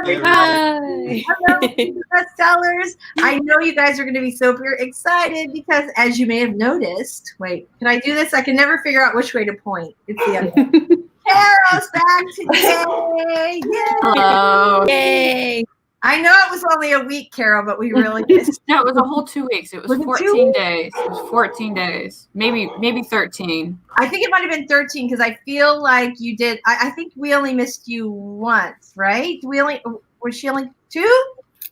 Hi. Hello, bestsellers. I know you guys are going to be super excited because, as you may have noticed, wait, can I do this? I can never figure out which way to point. It's the other way. Carrow's back today. Yay! Hello. Yay. I know it was only a week, Carrow, but we really missed. No, it was a whole 2 weeks. It was 14 days. It was 14 days. Maybe 13. I think it might have been 13 because I feel like you did. I think we only missed you once, right? Was she only 2?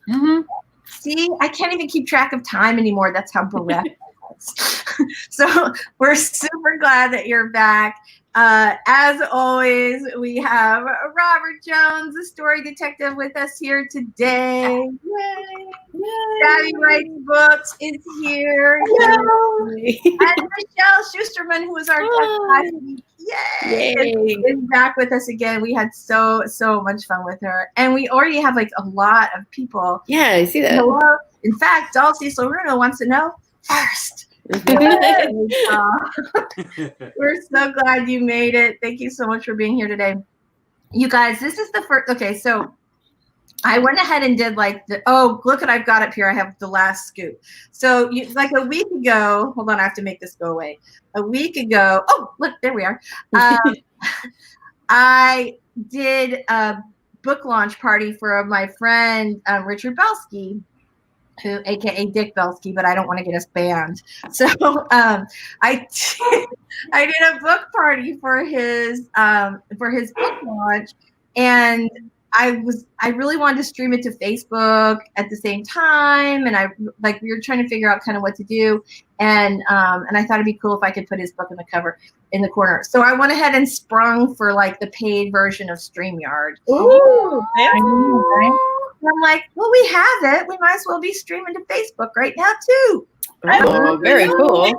Mm-hmm. See, I can't even keep track of time anymore. That's how bereft I was. So we're super glad that you're back. As always, we have Robert Jones, the story detective, with us here today. Yay! SAVY Writes Books is here. Yay! And Michelle Schusterman, who was our guest last week. Yay! Is back with us again. We had so much fun with her, and we already have like a lot of people. Yeah, I see that. Hello. In fact, DAL CECIL RUNO wants to know first. We're so glad you made it. Thank you so much for being here today. You guys, this is the first. Okay, so I went ahead and did like look what I've got up here. I have the last scoop. So like a week ago, hold on, I have to make this go away. A week ago, oh, look, there we are. I did a book launch party for my friend, Richard Belsky, who, aka Dick Belsky, but I don't want to get us banned. So I did a book party for his book launch, and I really wanted to stream it to Facebook at the same time, and we were trying to figure out kind of what to do, and I thought it'd be cool if I could put his book in the cover in the corner. So I went ahead and sprung for like the paid version of StreamYard. Ooh, I know, right? I'm like, well, we have it. We might as well be streaming to Facebook right now, too. Oh, very cool.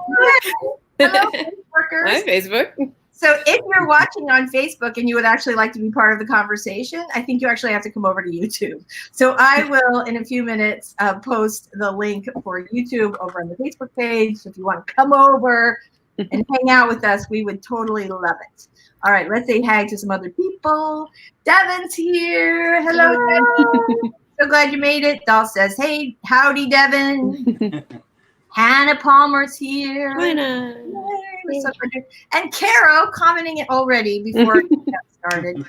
Hello, Facebookers. Hi, Facebook. So if you're watching on Facebook and you would actually like to be part of the conversation, I think you actually have to come over to YouTube. So I will, in a few minutes, post the link for YouTube over on the Facebook page. So if you want to come over and hang out with us, we would totally love it. All right, let's say hi to some other people. Devin's here. Hello, Devin. So glad you made it. Dahl says, hey, howdy, Devin. Hannah Palmer's here. Hannah. And Carrow commenting it already before it got started.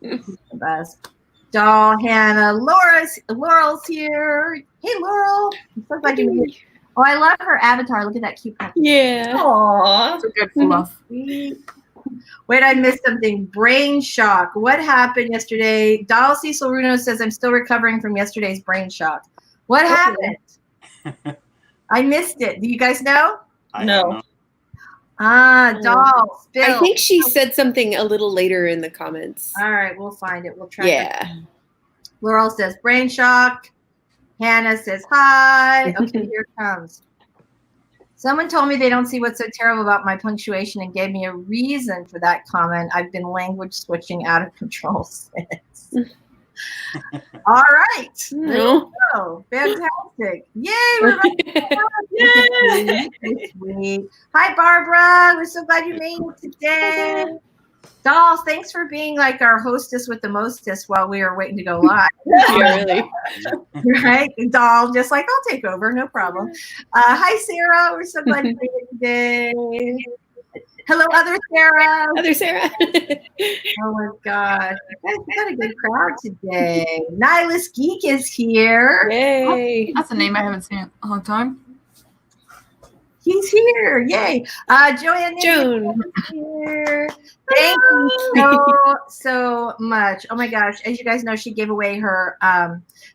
The best. Dahl, Hannah, Laurel's here. Hey, Laurel. I'm so glad you made it. Oh, I love her avatar. Look at that cute puppy. Yeah. Aww. So good fluff. Wait, I missed something. Brain shock. What happened yesterday? DAL CECIL RUNO says, I'm still recovering from yesterday's brain shock. What happened? I missed it. Do you guys know? No. Dahl, Spill. I think she said something a little later in the comments. All right, we'll find it. We'll try. Yeah. Laurel says, brain shock. Hannah says, hi. Okay, here it comes. Someone told me they don't see what's so terrible about my punctuation and gave me a reason for that comment. I've been language switching out of control since. All right. No. Oh, fantastic. Yay. Yay. Sweet. Hi, Barbara. We're so glad you made it today. Dahl, thanks for being like our hostess with the mostest while we were waiting to go live. Yeah, really. Right? Dahl, just like, I'll take over, no problem. Hi, Sarah. We're so glad you made it today. Hello, other Sarah. Other Sarah. Oh, my God. We've got a good crowd today. Nihilist Geek is here. Yay. That's a name I haven't seen in a long time. He's here. Yay. Joanne Joan. is here. Thank you so much. Oh my gosh. As you guys know, she gave away her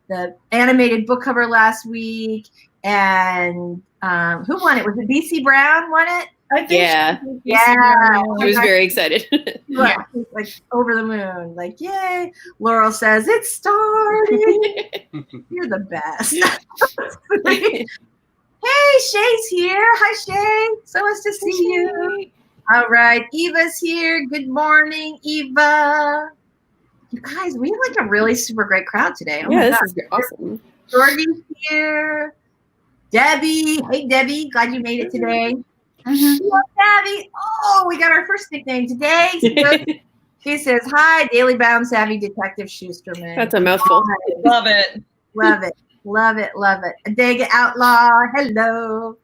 the animated book cover last week. And who won it? Was it BC Brown won it? I think Yeah. Yeah. She was very excited. Yeah. Like over the moon. Like, yay. Laurel says, it's starting. You're the best. Hey, Shay's here. Hi, Shay. So nice to see you. All right. Eva's here. Good morning, Eva. You guys, we have like a really super great crowd today. Oh Yeah, my this is awesome. Jordy's here. Debbie. Hey, Debbie. Glad you made it today. Hello, Debbie. Oh, we got our first nickname today. She says, "Hi, Daily Bound Savvy Detective Schusterman." That's a mouthful. Love it. Love it. Love it. Love it. Dig Outlaw. Hello.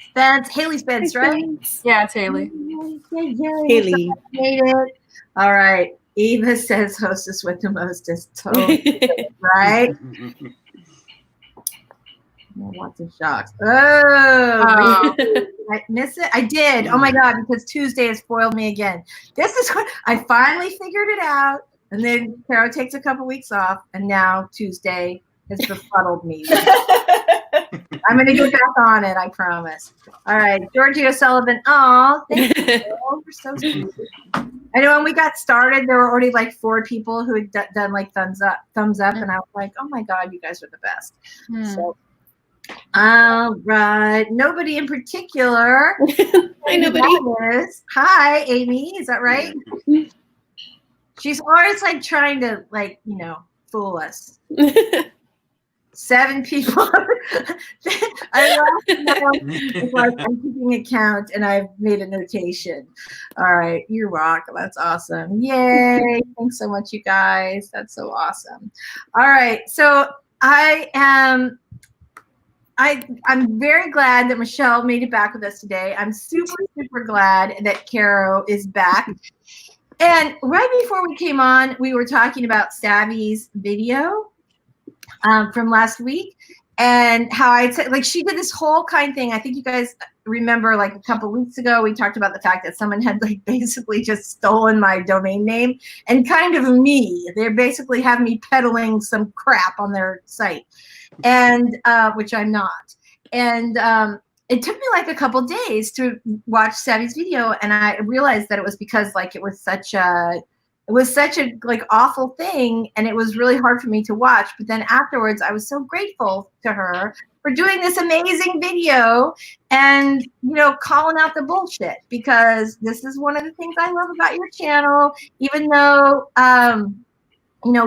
Spence. Haley Spence, right? Yeah, it's Haley. Haley. Made it. All right. Eva says hostess with the mostest. Totally. Right? Lots of shocks. Oh, really? Did I miss it? I did. Oh my God, because Tuesday has foiled me again. This is what I finally figured it out. And then Carrow takes a couple weeks off, and now Tuesday has befuddled me. I'm going to get back on it, I promise. All right, Georgie O'Sullivan. Oh, thank you. You're so sweet. I know when we got started, there were already like 4 people who had done like thumbs up, and I was like, oh my God, you guys are the best. So, all right, nobody in particular. Hi, nobody. Hi, Amy. Is that right? She's always like trying to fool us. 7 people. I love it's like I'm keeping a count and I've made a notation. All right, you rock. That's awesome. Yay. Thanks so much, you guys. That's so awesome. All right, so I'm very glad that Michelle made it back with us today. I'm super, super glad that Carrow is back. And right before we came on, we were talking about Savy's video from last week, and how I said, like, she did this whole kind thing. I think you guys remember, like, a couple weeks ago, we talked about the fact that someone had, like, basically just stolen my domain name, and kind of me. They basically have me peddling some crap on their site, and which I'm not. And it took me like a couple days to watch Savy's video, and I realized that it was because like it was such a like awful thing, and it was really hard for me to watch. But then afterwards, I was so grateful to her for doing this amazing video and calling out the bullshit, because this is one of the things I love about your channel. Even though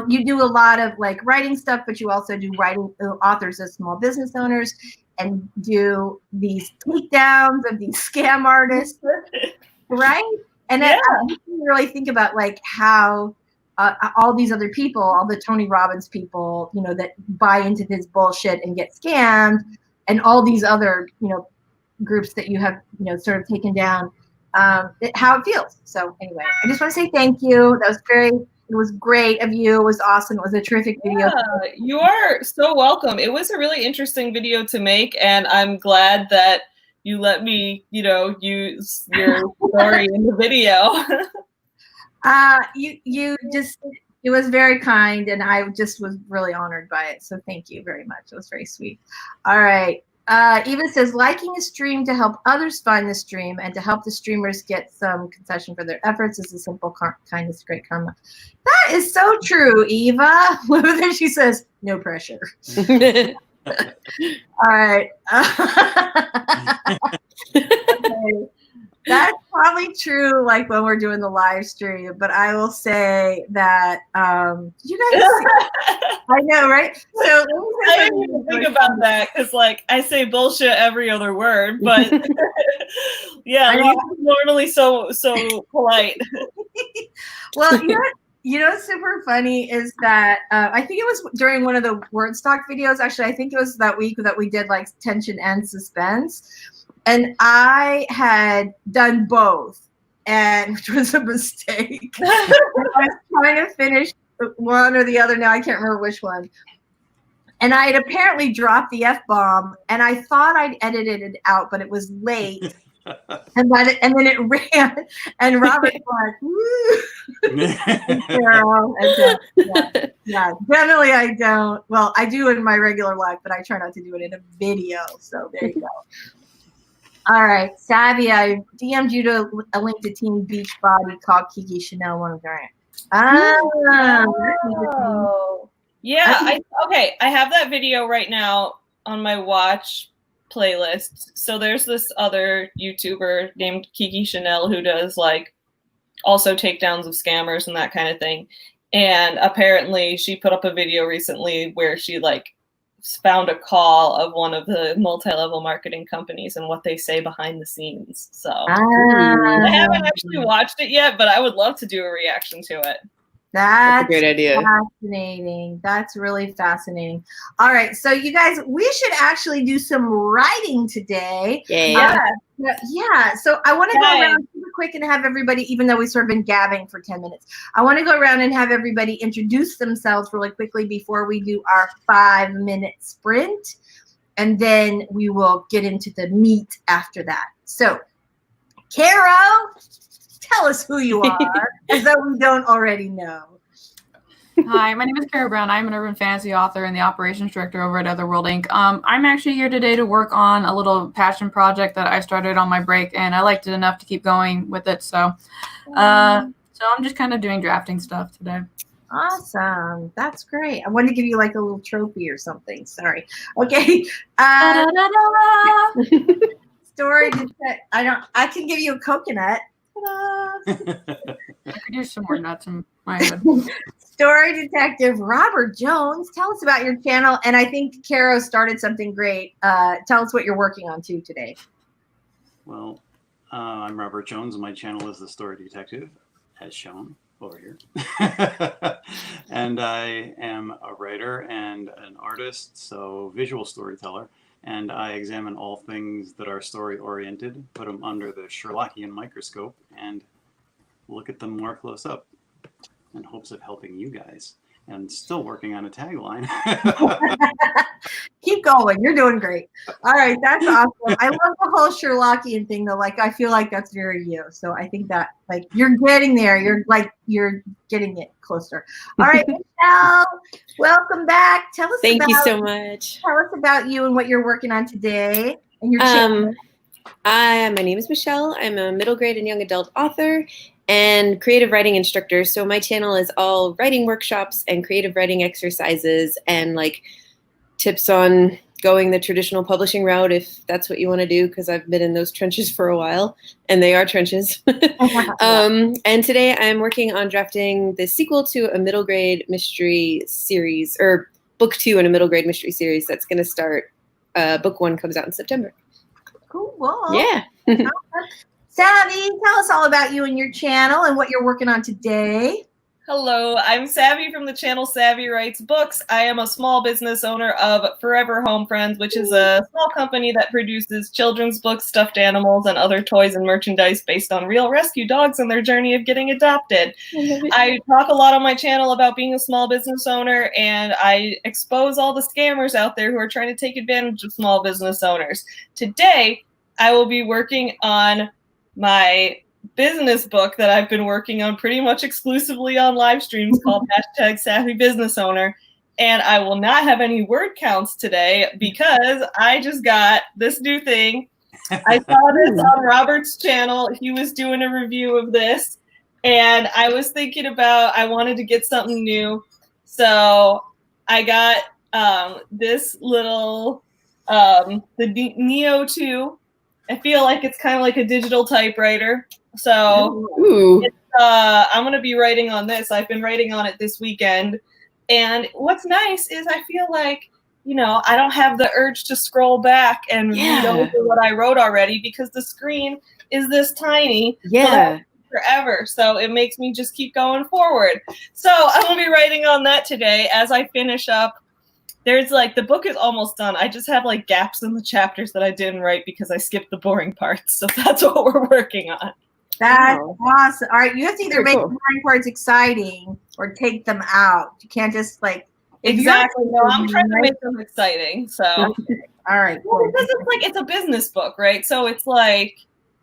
you do a lot of like writing stuff, but you also do writing authors as small business owners, and do these takedowns of these scam artists, right? And I didn't really think about like how all these other people, all the Tony Robbins people, that buy into this bullshit and get scammed, and all these other, groups that you have, sort of taken down, how it feels. So anyway, I just want to say thank you. It was great of you. It was awesome. It was a terrific video. Yeah, you are so welcome. It was a really interesting video to make, and I'm glad that you let me, use your story in the video. It was very kind, and I just was really honored by it. So thank you very much. It was very sweet. All right. Eva says, liking a stream to help others find the stream and to help the streamers get some concession for their efforts is a simple kindness, great karma. That is so true, Eva. Then she says, no pressure. All right. Okay. That's probably true, like when we're doing the live stream, but I will say that you guys I know, right? So I didn't even think about that, because like I say bullshit every other word, but yeah, Lisa's normally so polite. Well, what's super funny is that I think it was during one of the word stock videos. Actually, I think it was that week that we did like tension and suspense. And I had done both, which was a mistake. I was trying to finish one or the other. Now I can't remember which one. And I had apparently dropped the F-bomb, and I thought I'd edited it out, but it was late. And then it ran, and Robert was like, woo. Yeah, generally I don't. Well, I do in my regular life, but I try not to do it in a video. So there you go. All right, Savvy, I DM'd you to a link to Team Beachbody called Kiki Chanel, one of their. Yeah, I have that video right now on my watch playlist. So there's this other YouTuber named Kiki Chanel who does like also takedowns of scammers and that kind of thing. And apparently she put up a video recently where she like found a call of one of the multi-level marketing companies and what they say behind the scenes. So I haven't actually watched it yet, but I would love to do a reaction to it. That's a great idea. Fascinating. That's really fascinating. All right, so you guys, we should actually do some writing today. Yeah. Yeah. So I want to go around super quick and have everybody, even though we've sort of been gabbing for 10 minutes, I want to go around and have everybody introduce themselves really quickly before we do our 5-minute sprint, and then we will get into the meat after that. So, Carrow, tell us who you are, as though we don't already know. Hi, my name is Carrow Brown. I'm an urban fantasy author and the operations director over at Otherworld Inc. I'm actually here today to work on a little passion project that I started on my break, and I liked it enough to keep going with it. So I'm just kind of doing drafting stuff today. Awesome. That's great. I wanted to give you like a little trophy or something. Sorry. Okay. Story. I can give you a coconut. I could use some more nuts in my head. Story detective Robert Jones, tell us about your channel. And I think Carrow started something great. Tell us what you're working on too today. Well, I'm Robert Jones, and my channel is The Story Detective, as shown over here. And I am a writer and an artist, so visual storyteller. And I examine all things that are story-oriented, put them under the Sherlockian microscope, and look at them more close up in hopes of helping you guys. And still working on a tagline. Keep going. You're doing great. All right. That's awesome. I love the whole Sherlockian thing, though. Like, I feel like that's very you. So I think that, like, you're getting there. You're getting it closer. All right, Michelle, welcome back. Tell us Thank you so much. Tell us about you and what you're working on today and your channel. My name is Michelle. I'm a middle grade and young adult author and creative writing instructor. So my channel is all writing workshops and creative writing exercises and like tips on going the traditional publishing route if that's what you want to do, because I've been in those trenches for a while, and they are trenches. And today I'm working on drafting the sequel to a middle grade mystery series, or book 2 in a middle grade mystery series that's going to start. Book 1 comes out in September. Cool. Yeah. Savvy, tell us all about you and your channel and what you're working on today. Hello, I'm Savvy from the channel SAVY Writes Books. I am a small business owner of Forever Home Friends, which is a small company that produces children's books, stuffed animals, and other toys and merchandise based on real rescue dogs and their journey of getting adopted. I talk a lot on my channel about being a small business owner, and I expose all the scammers out there who are trying to take advantage of small business owners. Today, I will be working on my business book that I've been working on pretty much exclusively on live streams called #SavvyBusinessOwner. And I will not have any word counts today because I just got this new thing. I saw this on Robert's channel. He was doing a review of this, and I was thinking about, I wanted to get something new. So I got this little, the Neo 2. I feel like it's kind of like a digital typewriter. So it's, I'm going to be writing on this. I've been writing on it this weekend. And what's nice is I feel like, you know, I don't have the urge to scroll back and read over what I wrote already because the screen is this tiny. Yeah. Forever. So it makes me just keep going forward. So I'm going to be writing on that today as I finish up. There's like, the book is almost done. I just have like gaps in the chapters that I didn't write because I skipped the boring parts. So that's what we're working on. That's awesome. All right, you have to either make the boring parts exciting or take them out. You can't just like exactly. No, I'm trying to make them exciting. So all right, well, because it's like it's a business book, right? So it's like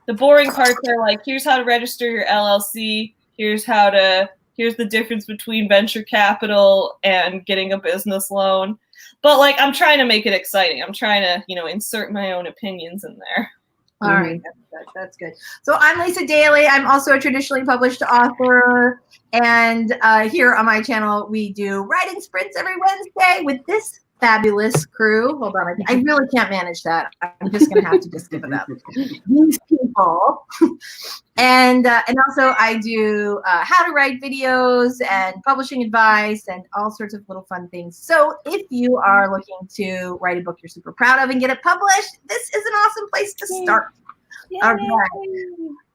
the boring parts are like, here's how to register your LLC. Here's the difference between venture capital and getting a business loan. But like, I'm trying to make it exciting. I'm trying to, you know, insert my own opinions in there. All right, that's good. So I'm Lisa Daly. I'm also a traditionally published author. And here on my channel, we do writing sprints every Wednesday with this fabulous crew. Hold on, I really can't manage that. I'm just going to have to just give it up. These people. And also I do how to write videos and publishing advice and all sorts of little fun things. So if you are looking to write a book you're super proud of and get it published, this is an awesome place to start. All right.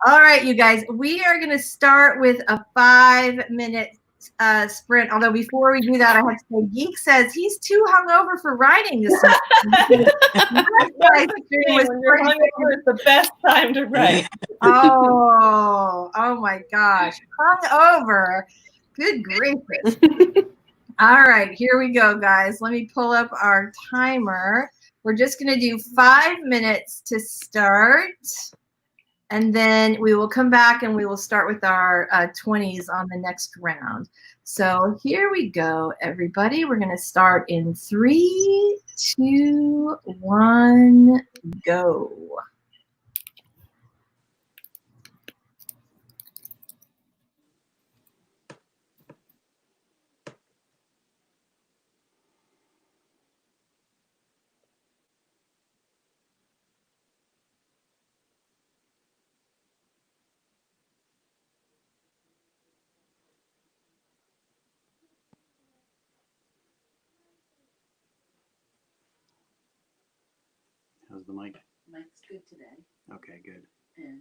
All right, you guys, we are going to start with a 5-minute sprint. Although before we do that, I have to say, Geek says he's too hungover for writing this morning. When you're hungover, it's the best time to write. Oh my gosh. Hungover. Good gracious. All right, here we go, guys. Let me pull up our timer. We're just going to do 5 minutes to start. And then we will come back and we will start with our 20s on the next round. So here we go, everybody. We're going to start in 3, 2, 1, go. How's the mic? Mic's good today. Okay, good. And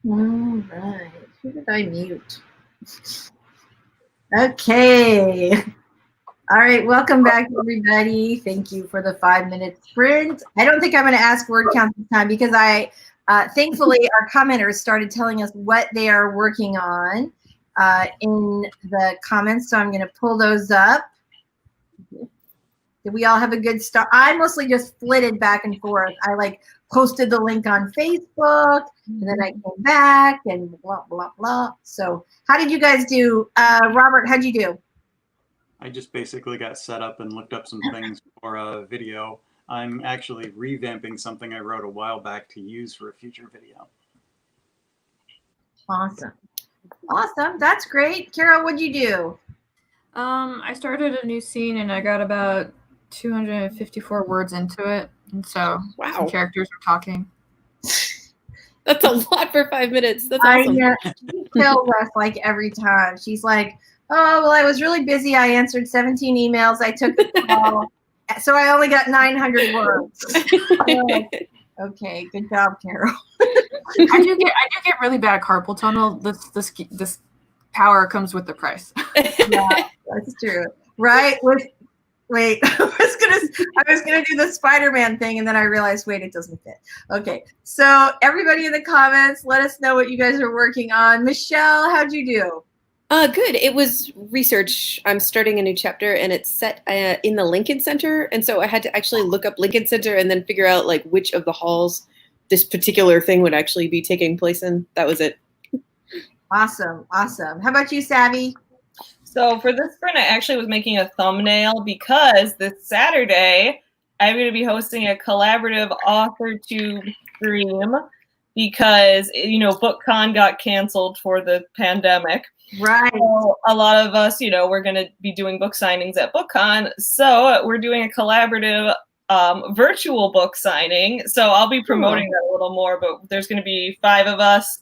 All right. Who did I mute? Okay. All right. Welcome back, everybody. Thank you for the 5-minute sprint. I don't think I'm going to ask word count this time because thankfully, our commenters started telling us what they are working on in the comments. So I'm going to pull those up. Did we all have a good start? I mostly just flitted back and forth. I posted the link on Facebook, and then I came back and blah, blah, blah. So how did you guys do? Robert, how'd you do? I just basically got set up and looked up some things for a video. I'm actually revamping something I wrote a while back to use for a future video. Awesome. Awesome. That's great. Carol, what'd you do? I started a new scene and I got about 254 words into it. And so some characters are talking. That's a lot for 5 minutes. That's awesome. She kills us like every time. She's like, oh, well, I was really busy. I answered 17 emails. I took the call. So I only got 900 words. Okay, good job, Carol. I do get really bad carpal tunnel. This power comes with the price. Yeah, that's true. Right? Wait, I was gonna do the Spider-Man thing, and then I realized, wait, it doesn't fit. Okay, so everybody in the comments, let us know what you guys are working on. Michelle, how'd you do? Good. It was research. I'm starting a new chapter, and it's set in the Lincoln Center, and so I had to actually look up Lincoln Center and then figure out which of the halls this particular thing would actually be taking place in. That was it. Awesome, awesome. How about you, Savvy? So for this sprint, I actually was making a thumbnail because this Saturday, I'm going to be hosting a collaborative Authortube stream because, BookCon got canceled for the pandemic. Right. So a lot of us, we're going to be doing book signings at BookCon. So we're doing a collaborative virtual book signing. So I'll be promoting that a little more, but there's going to be 5 of us.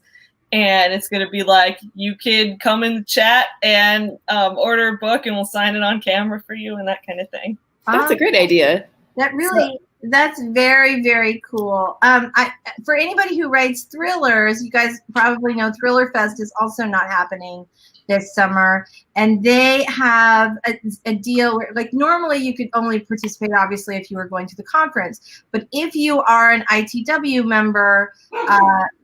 And it's going to be like, you kid, come in the chat and order a book and we'll sign it on camera for you and that kind of thing. That's a great idea. That's very, very cool. For anybody who writes thrillers, you guys probably know Thriller Fest is also not happening this summer. And they have a deal where, normally you could only participate, obviously, if you were going to the conference. But if you are an ITW member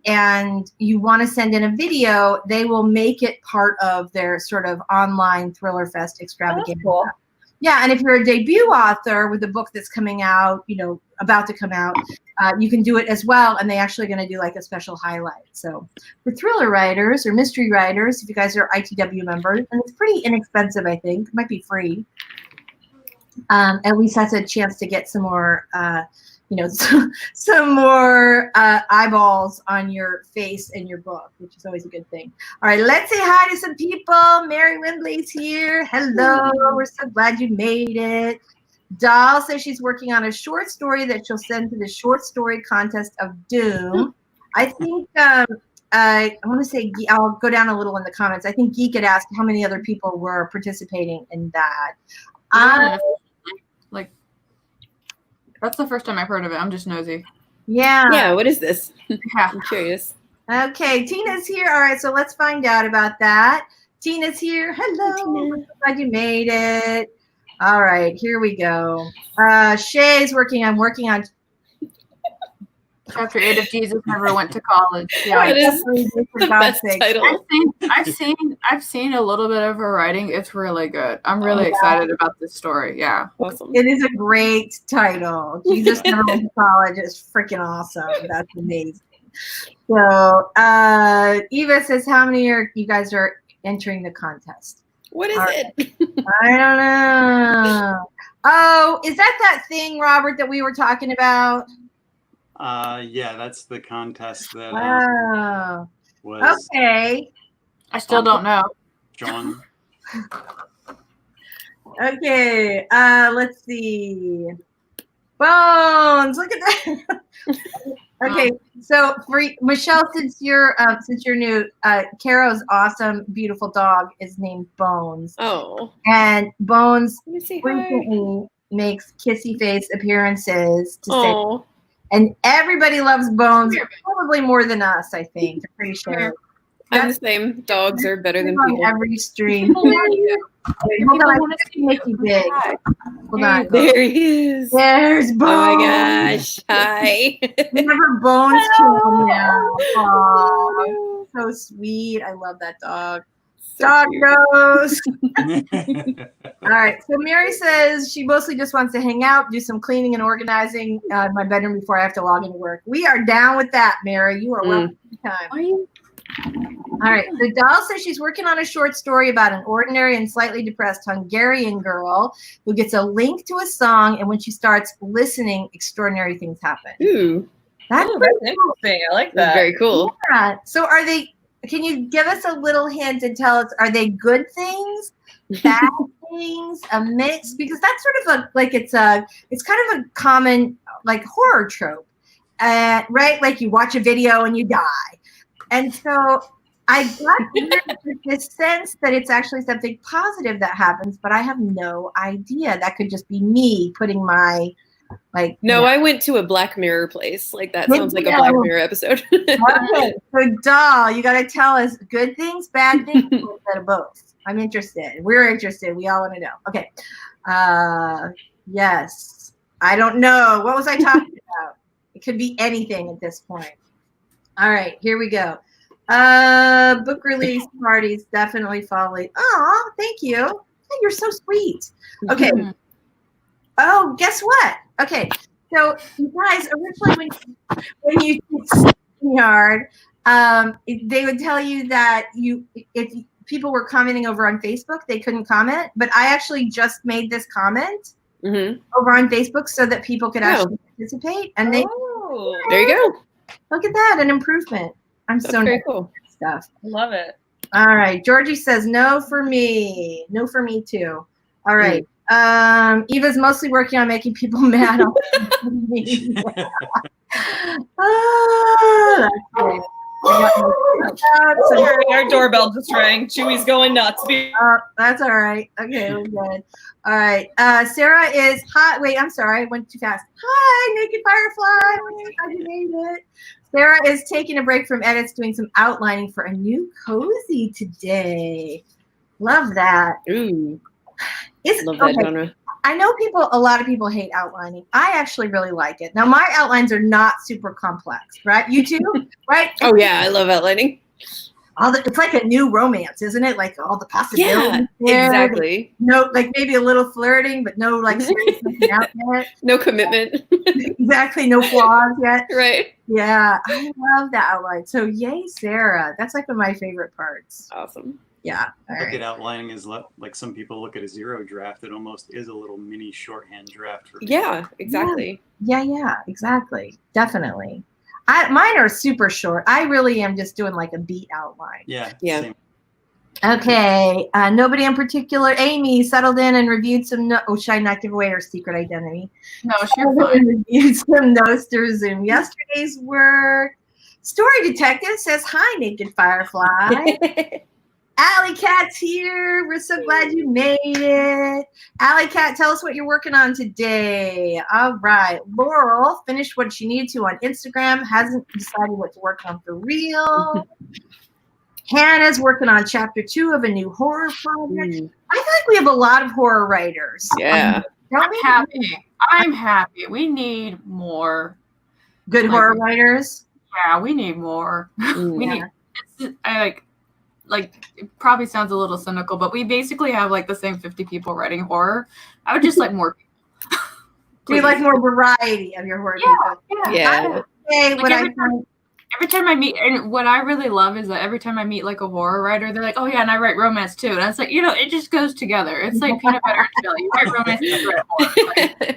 and you want to send in a video, they will make it part of their sort of online Thriller Fest extravaganza. Cool. Yeah, and if you're a debut author with a book that's coming out, about to come out, you can do it as well, and they actually going to do a special highlight. So for thriller writers or mystery writers, if you guys are ITW members, and it's pretty inexpensive, I think, it might be free. At least that's a chance to get some more, some more eyeballs on your face and your book, which is always a good thing. All right, let's say hi to some people. Mary Windley's here. Hello, we're so glad you made it. Dahl says she's working on a short story that she'll send to the short story contest of Doom. I think I want to say, I'll go down a little in the comments. I think Geek had asked how many other people were participating in that. That's the first time I've heard of it. I'm just nosy. Yeah, what is this? Yeah. I'm curious. Okay, Tina's here. All right, so let's find out about that. Tina's here. Hello. So glad you made it. All right, here we go. Shay's working on Chapter 8 of Jesus Never Went to College. Yeah, it is the best title. I've seen a little bit of her writing. It's really good. I'm really excited about this story. Yeah. Awesome. It is a great title. Jesus Never Went to College is freaking awesome. That's amazing. So Eva says, how many you guys are entering the contest? What is it? I don't know. Oh, is that thing, Robert, that we were talking about? Yeah, that's the contest that was. Okay. I still don't know. John. Okay. Let's see. Bones. Look at that. Okay. So for Michelle, since you're new, Carrow's awesome, beautiful dog is named Bones. Oh. And Bones Let me see frequently makes kissy face appearances to say And everybody loves bones, probably more than us, I think. I'm pretty sure. I'm the same. Dogs are better than people. On every stream. Hold on, I want to make you big. Hold on. There he is. There's Bones. Oh my gosh. Hi. Whenever Bones came now. Aww, so sweet. I love that dog. So Dog cute. knows. All right. So Mary says she mostly just wants to hang out, do some cleaning and organizing in my bedroom before I have to log into work. We are down with that, Mary. You are welcome anytime. All right. So Dahl says she's working on a short story about an ordinary and slightly depressed Hungarian girl who gets a link to a song, and when she starts listening, extraordinary things happen. Ooh, That's interesting. I like that. very cool. Yeah. So are they? Can you give us a little hint and tell us, are they good things, bad things, a mix? Because that's sort of it's kind of a common like horror trope, right? Like you watch a video and you die. And so I got this sense that it's actually something positive that happens, but I have no idea. That could just be me putting my No, I went to a Black Mirror place. Like that sounds like a Black Mirror episode. Okay, so Dahl, you got to tell us good things, bad things, or a bit of both. I'm interested. We're interested. We all want to know. Okay. Yes. I don't know. What was I talking about? It could be anything at this point. All right, here we go. Book release parties definitely following. Oh, thank you. Hey, you're so sweet. Okay. Oh, guess what? Okay, so you guys, originally when you did StreamYard, they would tell you that if people were commenting over on Facebook, they couldn't comment. But I actually just made this comment over on Facebook so that people could actually participate. And they there you go. Look at that, an improvement. That's so very cool. Stuff. Love it. All right, Georgie says no for me. No for me too. All right. Eva's mostly working on making people mad. Oh, that's great. Our doorbell just rang. Chewy's going nuts. That's all right. Okay, we're good. All right. Sarah is hot. Wait, I'm sorry. I went too fast. Hi, Naked Firefly. I'm so glad you made it. Sarah is taking a break from edits, doing some outlining for a new cozy today. Love that. Ooh. Love that genre. I know a lot of people hate outlining. I actually really like it. Now, my outlines are not super complex, right? You too, right? Oh, yeah. I love outlining. It's like a new romance, isn't it? Like all the possibilities. Yeah, exactly. No, like maybe a little flirting, but no like seriousness out yet. No commitment. Exactly. No flaws yet. Right. Yeah. I love that outline. So yay, Sarah. That's like one of my favorite parts. Awesome. Yeah. Look at outlining as like some people look at a zero draft. It almost is a little mini shorthand draft for people. Yeah, exactly. Yeah, exactly. Definitely. Mine are super short. I really am just doing like a beat outline. Yeah. Same. Okay. Nobody in particular. Amy settled in and reviewed some. Should I not give away her secret identity? No, you're fine. Reviewed some notes through Zoom. Yesterday's work. Story Detective says, "Hi, Naked Firefly." Alley Cat's here. We're so glad you made it. Alley Cat, tell us what you're working on today. All right. Laurel finished what she needed to on Instagram. Hasn't decided what to work on for real. Hannah's working on chapter 2 of a new horror project. I feel like we have a lot of horror writers. Yeah. I'm happy. We need more good horror writers. Yeah, we need more. We need. It probably sounds a little cynical, but we basically have like the same 50 people writing horror. I would just like more people. We like more variety of your horror people. Yeah. Every time I meet, and what I really love is that every time I meet like a horror writer, they're like, "Oh yeah, and I write romance too." And it's like, it just goes together. It's like peanut butter and jelly. You write romance, you write horror.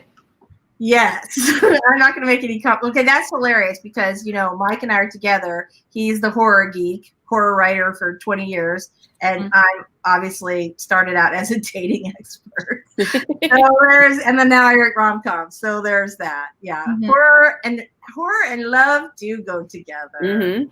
Yes. I'm not going to make any comment. Okay, that's hilarious because, Mike and I are together. He's the horror geek, horror writer for 20 years. And I'm obviously started out as a dating expert. And then now I write rom-coms. So there's that. Yeah. Horror and love do go together.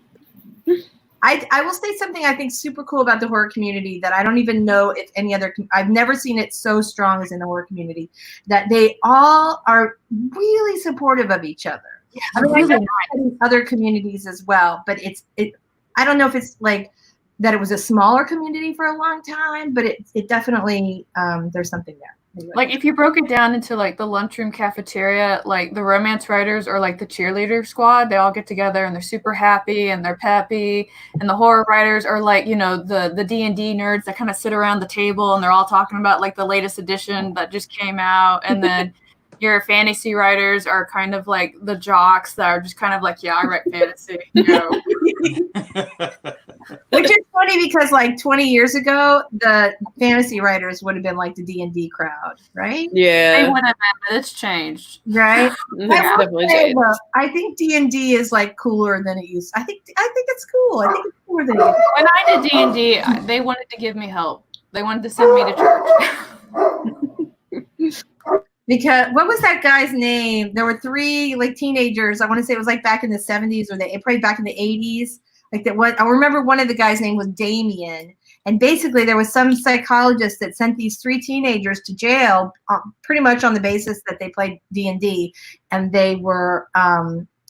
I will say something I think super cool about the horror community that I don't even know if any other, I've never seen it so strong as in the horror community, that they all are really supportive of each other. I mean, I know in other communities as well, but I don't know if it's like that it was a smaller community for a long time, but it definitely, there's something there. Anyway. Like if you broke it down into like the lunchroom cafeteria, like the romance writers or like the cheerleader squad, they all get together and they're super happy and they're peppy. And the horror writers are like, you know, the D&D nerds that kind of sit around the table and they're all talking about like the latest edition that just came out. And then your fantasy writers are kind of like the jocks that are just kind of like, yeah, I write fantasy. You know? Which is funny because like 20 years ago, the fantasy writers would have been like the D&D crowd, right? Yeah. They would have been, but it's changed. Right? It's definitely changed. I think D&D is like cooler than it used. I think it's cool. I think it's cooler than it used. When I did D&D, they wanted to give me help. They wanted to send me to church. Because what was that guy's name? There were 3 like teenagers. I want to say it was like back in the 70s or probably back in the 80s. Like that. What I remember, one of the guys' name was Damien, and basically there was some psychologist that sent these 3 teenagers to jail, pretty much on the basis that they played D&D, and they were.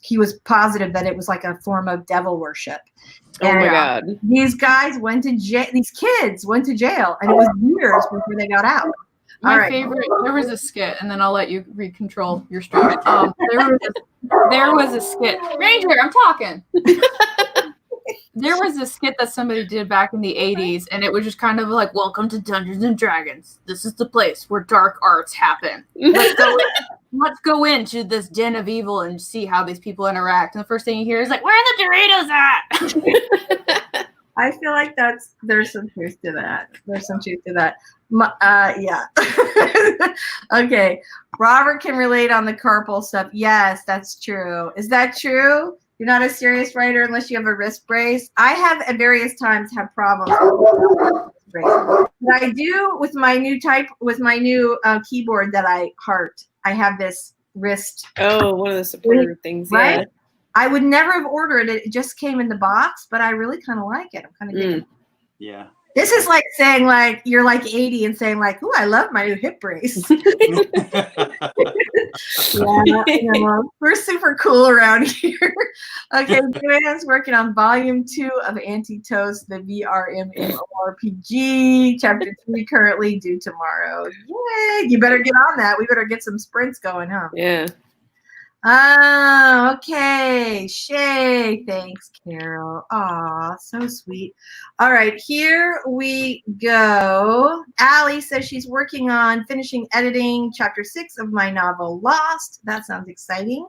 He was positive that it was like a form of devil worship. Oh my God! These guys went to jail. These kids went to jail, and it was years before they got out. My favorite, there was a skit, and then I'll let you recontrol your story. There was a skit. Ranger, I'm talking. There was a skit that somebody did back in the 80s, and it was just kind of like, welcome to Dungeons and Dragons. This is the place where dark arts happen. Let's go into this den of evil and see how these people interact. And the first thing you hear is like, where are the Doritos at? I feel like there's some truth to that. There's some truth to that. Yeah. Okay. Robert can relate on the carpal stuff. Yes, that's true. Is that true? You're not a serious writer unless you have a wrist brace. I have at various times had problems with wrist brace. But I do with my new keyboard that I heart. I have this wrist. Oh, one of the supporter things, right? Yeah. I would never have ordered it. It just came in the box, but I really kind of like it. I'm kind of digging it. Yeah. This is like saying like you're like 80 and saying like, "Oh, I love my new hip brace." Yeah, we're super cool around here. Okay, Joanne's working on volume 2 of Anti-Toast, the VRMMORPG. Chapter 3 currently due tomorrow. Yay! You better get on that. We better get some sprints going, huh? Yeah. Oh, okay. Shay. Thanks, Carol. Aw, so sweet. All right, here we go. Allie says she's working on finishing editing chapter 6 of my novel, Lost. That sounds exciting.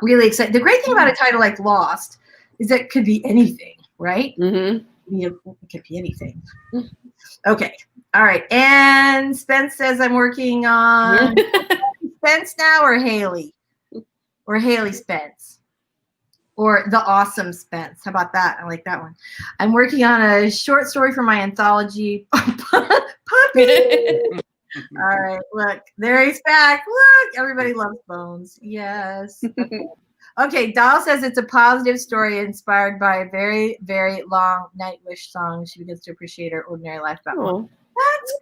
Really exciting. The great thing about a title like Lost is that it could be anything, right? Mm-hmm. It could be anything. Okay. All right. And Spence says I'm working on Spence now or Haley? Or Haley Spence, or the awesome Spence. How about that? I like that one. I'm working on a short story for my anthology. Puppy. All right, look, there he's back. Look, everybody loves Bones. Yes. Okay, Doll says it's a positive story inspired by a very, very long Nightwish song. She begins to appreciate her ordinary life. That's cool.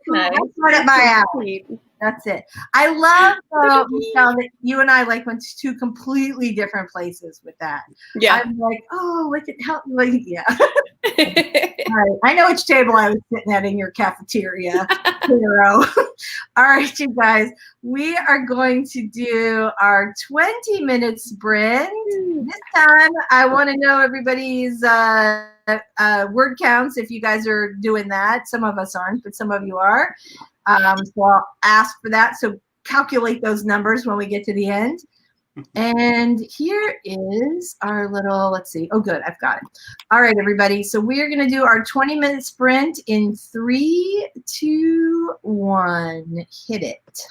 Nice. That's right up my alley. That's it. I love, Michelle, that you and I like went to 2 completely different places with that. Yeah. I'm like, oh, look at how, like, yeah. All right. I know which table I was sitting at in your cafeteria. All right, you guys, we are going to do our 20-minute sprint. This time, I want to know everybody's word counts if you guys are doing that. Some of us aren't, but some of you are. So I'll ask for that. So calculate those numbers when we get to the end. And here is our little, let's see. Oh, good. I've got it. All right, everybody. So we are going to do our 20-minute sprint in 3, 2, 1. Hit it.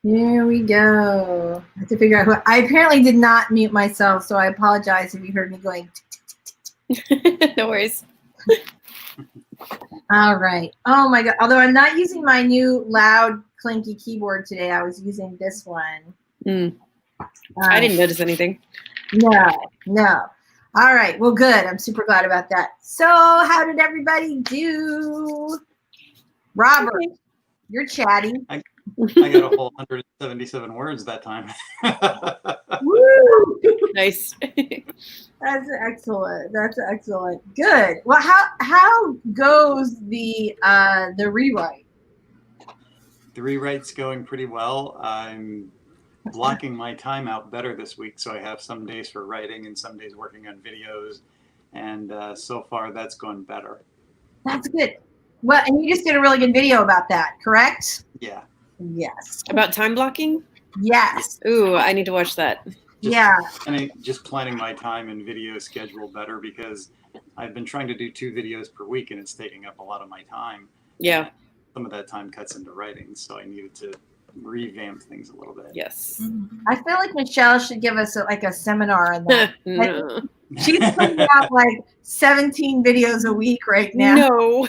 Here we go. I have to figure out who. I apparently did not mute myself, so I apologize if you heard me going. No worries. All right. Oh my God. Although I'm not using my new loud clinky keyboard today, I was using this one. I didn't notice anything. No. All right. Well, good. I'm super glad about that. So how did everybody do? Robert, you're chatty. I got a whole 177 words that time. Woo! Nice. That's excellent. That's excellent. Good. Well, how goes the rewrite? The rewrite's going pretty well. I'm blocking my time out better this week, so I have some days for writing and some days working on videos, and so far that's gone better. That's good. Well, and you just did a really good video about that, correct? Yeah. Yes. About time blocking? Yes. Ooh, I need to watch that. Just planning my time and video schedule better, because I've been trying to do 2 videos per week and it's taking up a lot of my time. Yeah. Some of that time cuts into writing, so I needed to revamp things a little bit. Yes. I feel like Michelle should give us a seminar on that. No. She's putting out like 17 videos a week right now. No.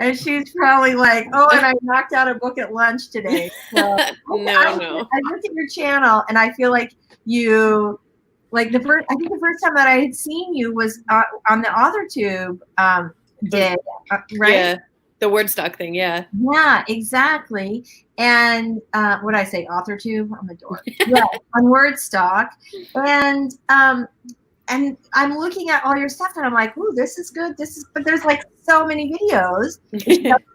And she's probably like, oh, and I knocked out a book at lunch today. So, No. I looked at your channel and I feel like you, like the first time that I had seen you was on the Authortube day, right? Yeah. The word stock thing, yeah. Yeah, exactly. And what did I say? Authortube? I'm a dork. Yeah, on Wordstock. And I'm looking at all your stuff and I'm like, ooh, this is good. But there's like so many videos.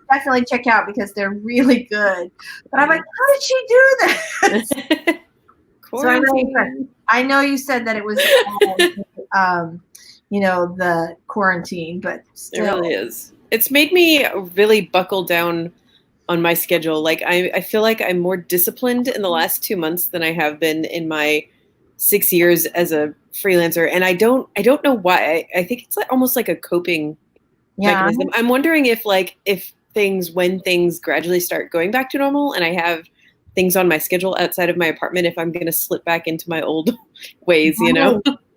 Definitely check out because they're really good. But I'm like, how did she do this? So I know you said that it was, the quarantine, but still. It really is. It's made me really buckle down on my schedule. Like I feel like I'm more disciplined in the last 2 months than I have been in my 6 years as a freelancer. And I don't know why. I think it's like almost like a coping mechanism. I'm wondering if when things gradually start going back to normal and I have things on my schedule outside of my apartment, if I'm going to slip back into my old ways,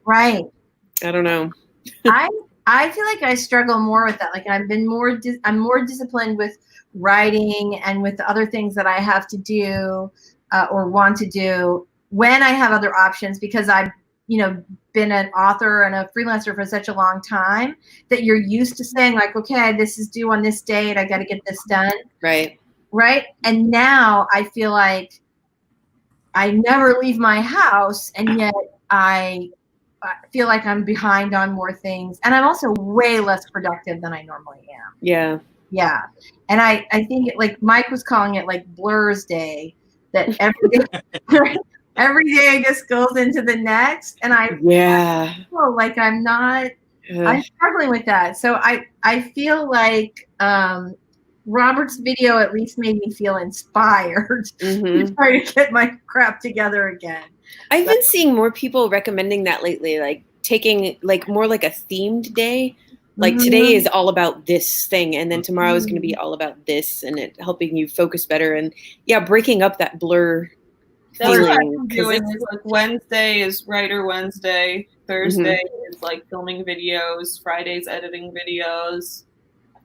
Right. I don't know. I feel like I struggle more with that. Like I'm more disciplined with writing and with the other things that I have to do or want to do when I have other options, because I've, been an author and a freelancer for such a long time that you're used to saying like, okay, this is due on this date. I got to get this done. Right. Right. And now I feel like I never leave my house, and yet I feel like I'm behind on more things, and I'm also way less productive than I normally am. Yeah. Yeah. And I think like Mike was calling it like Blur's Day, that every day just goes into the next. And I feel like I'm struggling with that. So I feel like Robert's video at least made me feel inspired to try to get my crap together again. I've been seeing more people recommending that lately, like taking like more like a themed day. Like today is all about this thing, and then tomorrow is going to be all about this, and it helping you focus better, and breaking up that blur feeling. Doing is like Wednesday is Writer Wednesday, Thursday is like filming videos, Friday's editing videos,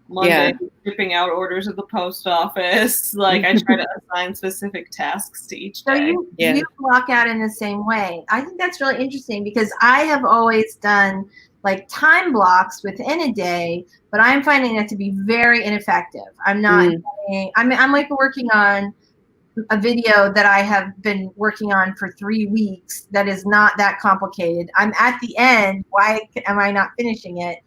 Monday shipping out orders at the post office. Like I try to assign specific tasks to each day. So you block out in the same way. I think that's really interesting because I have always done like time blocks within a day, but I'm finding that to be very ineffective. I'm not. I'm like working on a video that I have been working on for 3 weeks. That is not that complicated. I'm at the end. Why am I not finishing it?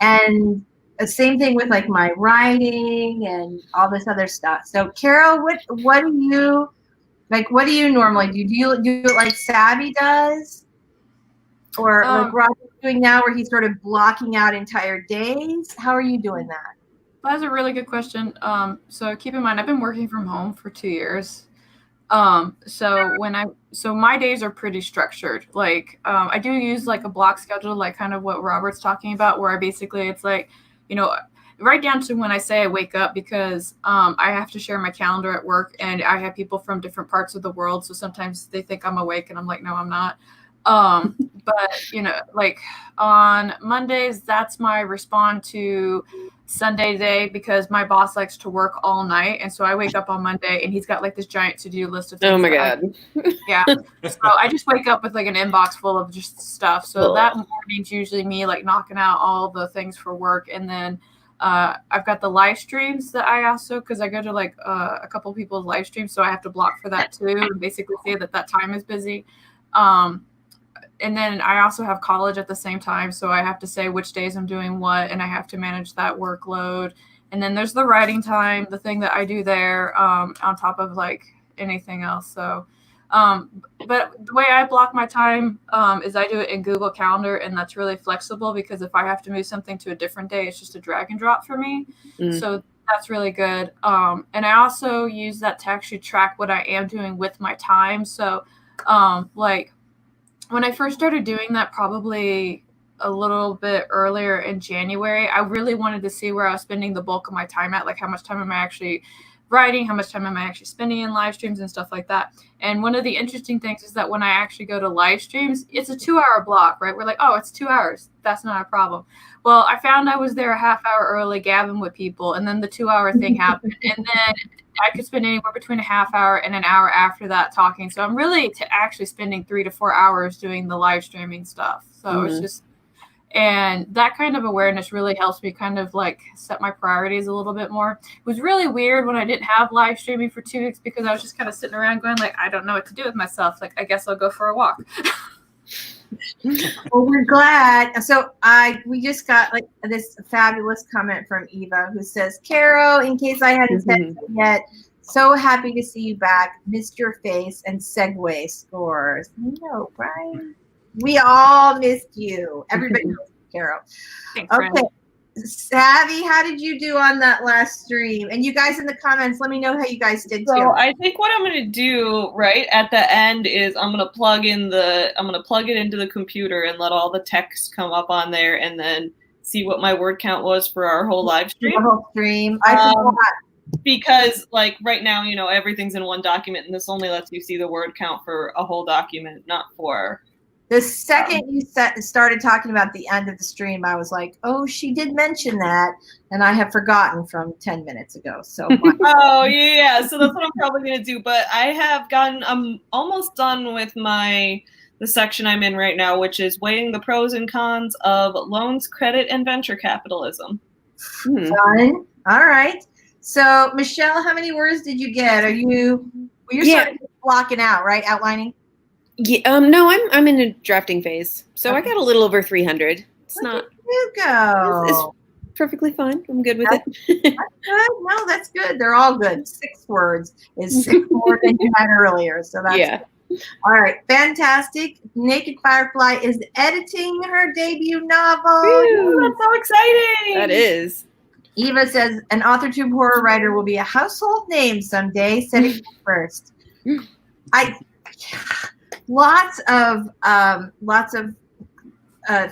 And the same thing with like my writing and all this other stuff. So Carol, what do you normally do? Do you do it like Savvy does? Or like Rob's doing now where he's sort of blocking out entire days? How are you doing that? That's a really good question. So keep in mind, I've been working from home for 2 years. So my days are pretty structured. Like, I do use like a block schedule, like kind of what Robert's talking about, where I basically, it's like, right down to when I say I wake up, because I have to share my calendar at work, and I have people from different parts of the world. So sometimes they think I'm awake and I'm like, no, I'm not. But you know, like on Mondays, that's my respond to Sunday day, because my boss likes to work all night. And so I wake up on Monday and he's got like this giant to-do list of things. Oh my God. Yeah. So I just wake up with like an inbox full of just stuff. So that morning's usually me like knocking out all the things for work. And then I've got the live streams that I also, because I go to like a couple people's live streams, so I have to block for that too, and basically say that time is busy. And then I also have college at the same time, so I have to say which days I'm doing what, and I have to manage that workload. And then there's the writing time, the thing that I do there, on top of like anything else. So, but the way I block my time is I do it in Google Calendar, and that's really flexible, because if I have to move something to a different day, it's just a drag and drop for me. So that's really good. And I also use that to actually track what I am doing with my time. So like, when I first started doing that, probably a little bit earlier in January, I really wanted to see where I was spending the bulk of my time at, like how much time am I actually writing, how much time am I actually spending in live streams and stuff like that. And one of the interesting things is that when I actually go to live streams, it's a 2-hour block, right? We're like, oh, it's 2 hours. That's not a problem. Well, I found I was there a half hour early gabbing with people, and then the 2-hour thing happened. And then I could spend anywhere between a half hour and an hour after that talking. So I'm really actually spending 3 to 4 hours doing the live streaming stuff. So it's just, and that kind of awareness really helps me kind of like set my priorities a little bit more. It was really weird when I didn't have live streaming for 2 weeks, because I was just kind of sitting around going like, I don't know what to do with myself. Like, I guess I'll go for a walk. Well, we're glad. So we just got like this fabulous comment from Eva, who says, Carrow, in case I hadn't said so yet, so happy to see you back. Missed your face and segue scores. No, Brian. We all missed you. Everybody knows Carrow. Thanks, okay. Brandon. Savvy, how did you do on that last stream? And you guys in the comments, let me know how you guys did too. So I think what I'm going to do right at the end is I'm going to plug it into the computer and let all the text come up on there, and then see what my word count was for our whole live stream. The whole stream. I forgot. Because like right now, you know, everything's in one document, and this only lets you see the word count for a whole document, not for. The second you started talking about the end of the stream, I was like, oh, she did mention that, and I have forgotten from 10 minutes ago. So oh, yeah. So that's what I'm probably going to do. But I'm almost done with the section I'm in right now, which is weighing the pros and cons of loans, credit, and venture capitalism. Fun. All right. So, Michelle, how many words did you get? You're sort of blocking out, right? Outlining? Yeah, no, I'm in a drafting phase, so I got a little over 300. It's not. You go. It's perfectly fine. I'm good with it. That's good. No, that's good. They're all good. 6 words is 6 more than you had earlier, so that's good. All right, fantastic. Naked Firefly is editing her debut novel. Ooh, that's so exciting. That is. Eva says an Authortube horror writer will be a household name someday. Said it first. Lots of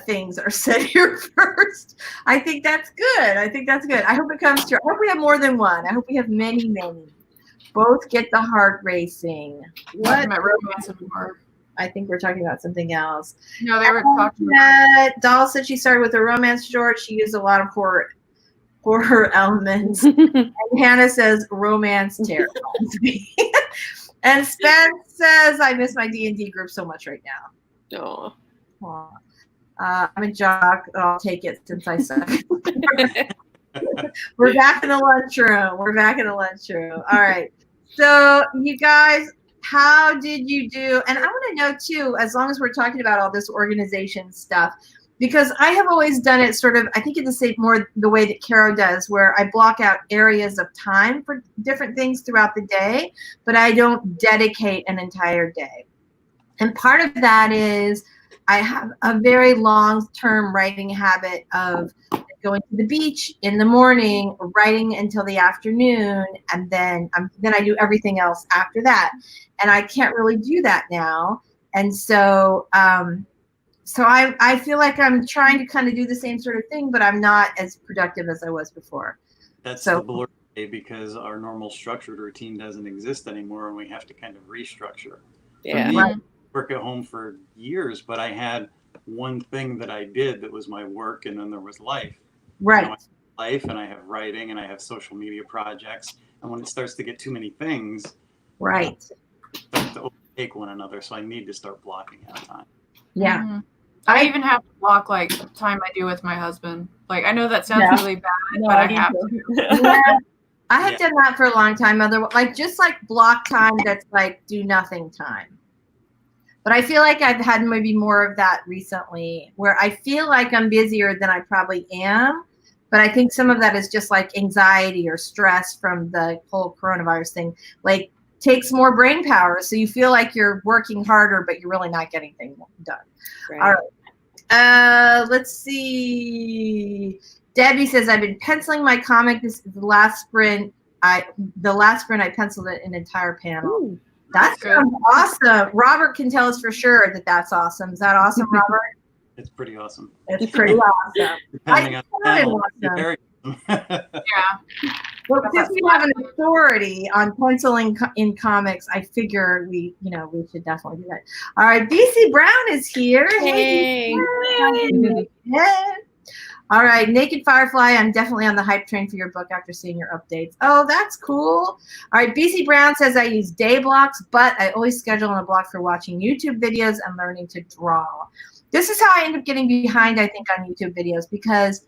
things are said here first. I think that's good. I hope it comes true. I hope we have more than one. I hope we have many. Both get the heart racing. What? Romance and horror. I think we're talking about something else. No, they were talking about. Doll said she started with a romance short. She used a lot of horror elements. And Hannah says romance terrifies me. And Spence says, I miss my D&D group so much right now. Oh. I'm a jock. I'll take it since I suck. We're back in the lunchroom. All right. So you guys, how did you do? And I want to know too, as long as we're talking about all this organization stuff, because I have always done it sort of, I think it's the way that Carrow does, where I block out areas of time for different things throughout the day, but I don't dedicate an entire day. And part of that is I have a very long-term writing habit of going to the beach in the morning, writing until the afternoon, and then I do everything else after that. And I can't really do that now. And so so I feel like I'm trying to kind of do the same sort of thing, but I'm not as productive as I was before. That's So the blur because our normal structured routine doesn't exist anymore, and we have to kind of restructure. Yeah. For me, Right. I work at home for years, but I had one thing that I did that was my work, and then there was life. right. You know, I have life, and I have writing, and I have social media projects. And when it starts to get too many things, Right. start to overtake one another. So I need to start blocking out time. Yeah. Mhm. I even have to block like time I do with my husband. Like I know that sounds Yeah. really bad, No, but I do have too. to. Yeah. I have Yeah. done that for a long time. Like just like block time that's like do nothing time. But I feel like I've had maybe more of that recently where I feel like I'm busier than I probably am. But I think some of that is just like anxiety or stress from the whole coronavirus thing. Like takes more brain power. So you feel like you're working harder, but you're really not getting things done. Right. All right. Let's see. Debbie says, I've been penciling my comic. This is the last sprint. I penciled it an entire panel. Ooh. That That's good. sounds awesome. Robert can tell us for sure that that's awesome. Is that awesome, Robert? It's pretty awesome. It's pretty awesome. Depending on the I panel, awesome. it's very Yeah. Well, since we have an authority on penciling in comics, I figure we should definitely do that. All right, BC Brown is here. Hey. Yeah. All right, Naked Firefly, I'm definitely on the hype train for your book after seeing your updates. Oh, that's cool. All right, BC Brown says I use day blocks, but I always schedule on a block for watching YouTube videos and learning to draw. This is how I end up getting behind, I think, on YouTube videos because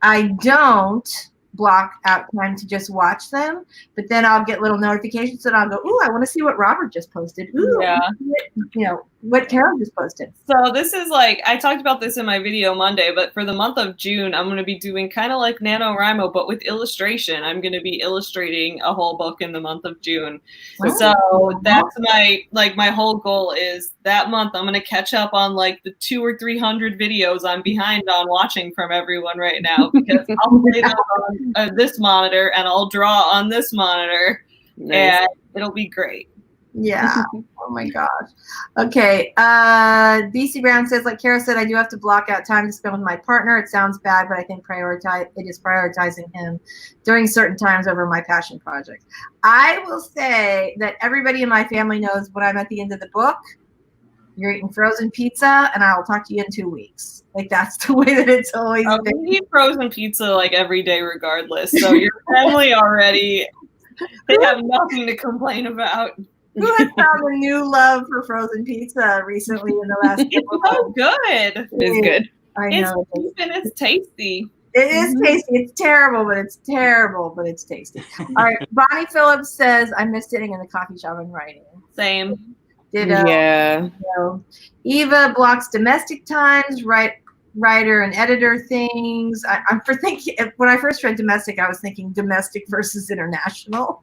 I don't block out time to just watch them, but then I'll get little notifications and I'll go, ooh, I want to see what Robert just posted. Ooh, Yeah. what Carrow just posted. So this is like, I talked about this in my video Monday, but for the month of June, I'm going to be doing kind of like NaNoWriMo, but with illustration. I'm going to be illustrating a whole book in the month of June. Wow. So that's my whole goal is that month I'm going to catch up on like the 200 or 300 videos I'm behind on watching from everyone right now because I'll play them on this monitor and I'll draw on this monitor Nice. and it'll be great. Yeah. Oh my gosh. Okay. BC Brown says, like Carrow said, I do have to block out time to spend with my partner. It sounds bad, but I think it is prioritizing him during certain times over my passion project. I will say that everybody in my family knows when I'm at the end of the book, you're eating frozen pizza, and I will talk to you in 2 weeks. Like that's the way that it's always been. We eat frozen pizza like every day regardless. So your family already, they have nothing to complain about. Who has found a new love for frozen pizza recently in the last couple of Oh, good. It's good. I It's know. cheap and it's tasty. It is tasty. It's terrible, but it's terrible, but it's tasty. All right. Bonnie Phillips says, I miss sitting in the coffee shop and writing. Same. Ditto. Yeah. Ditto. Eva blocks domestic times, writer and editor things. I'm for thinking, when I first read domestic, I was thinking domestic versus international.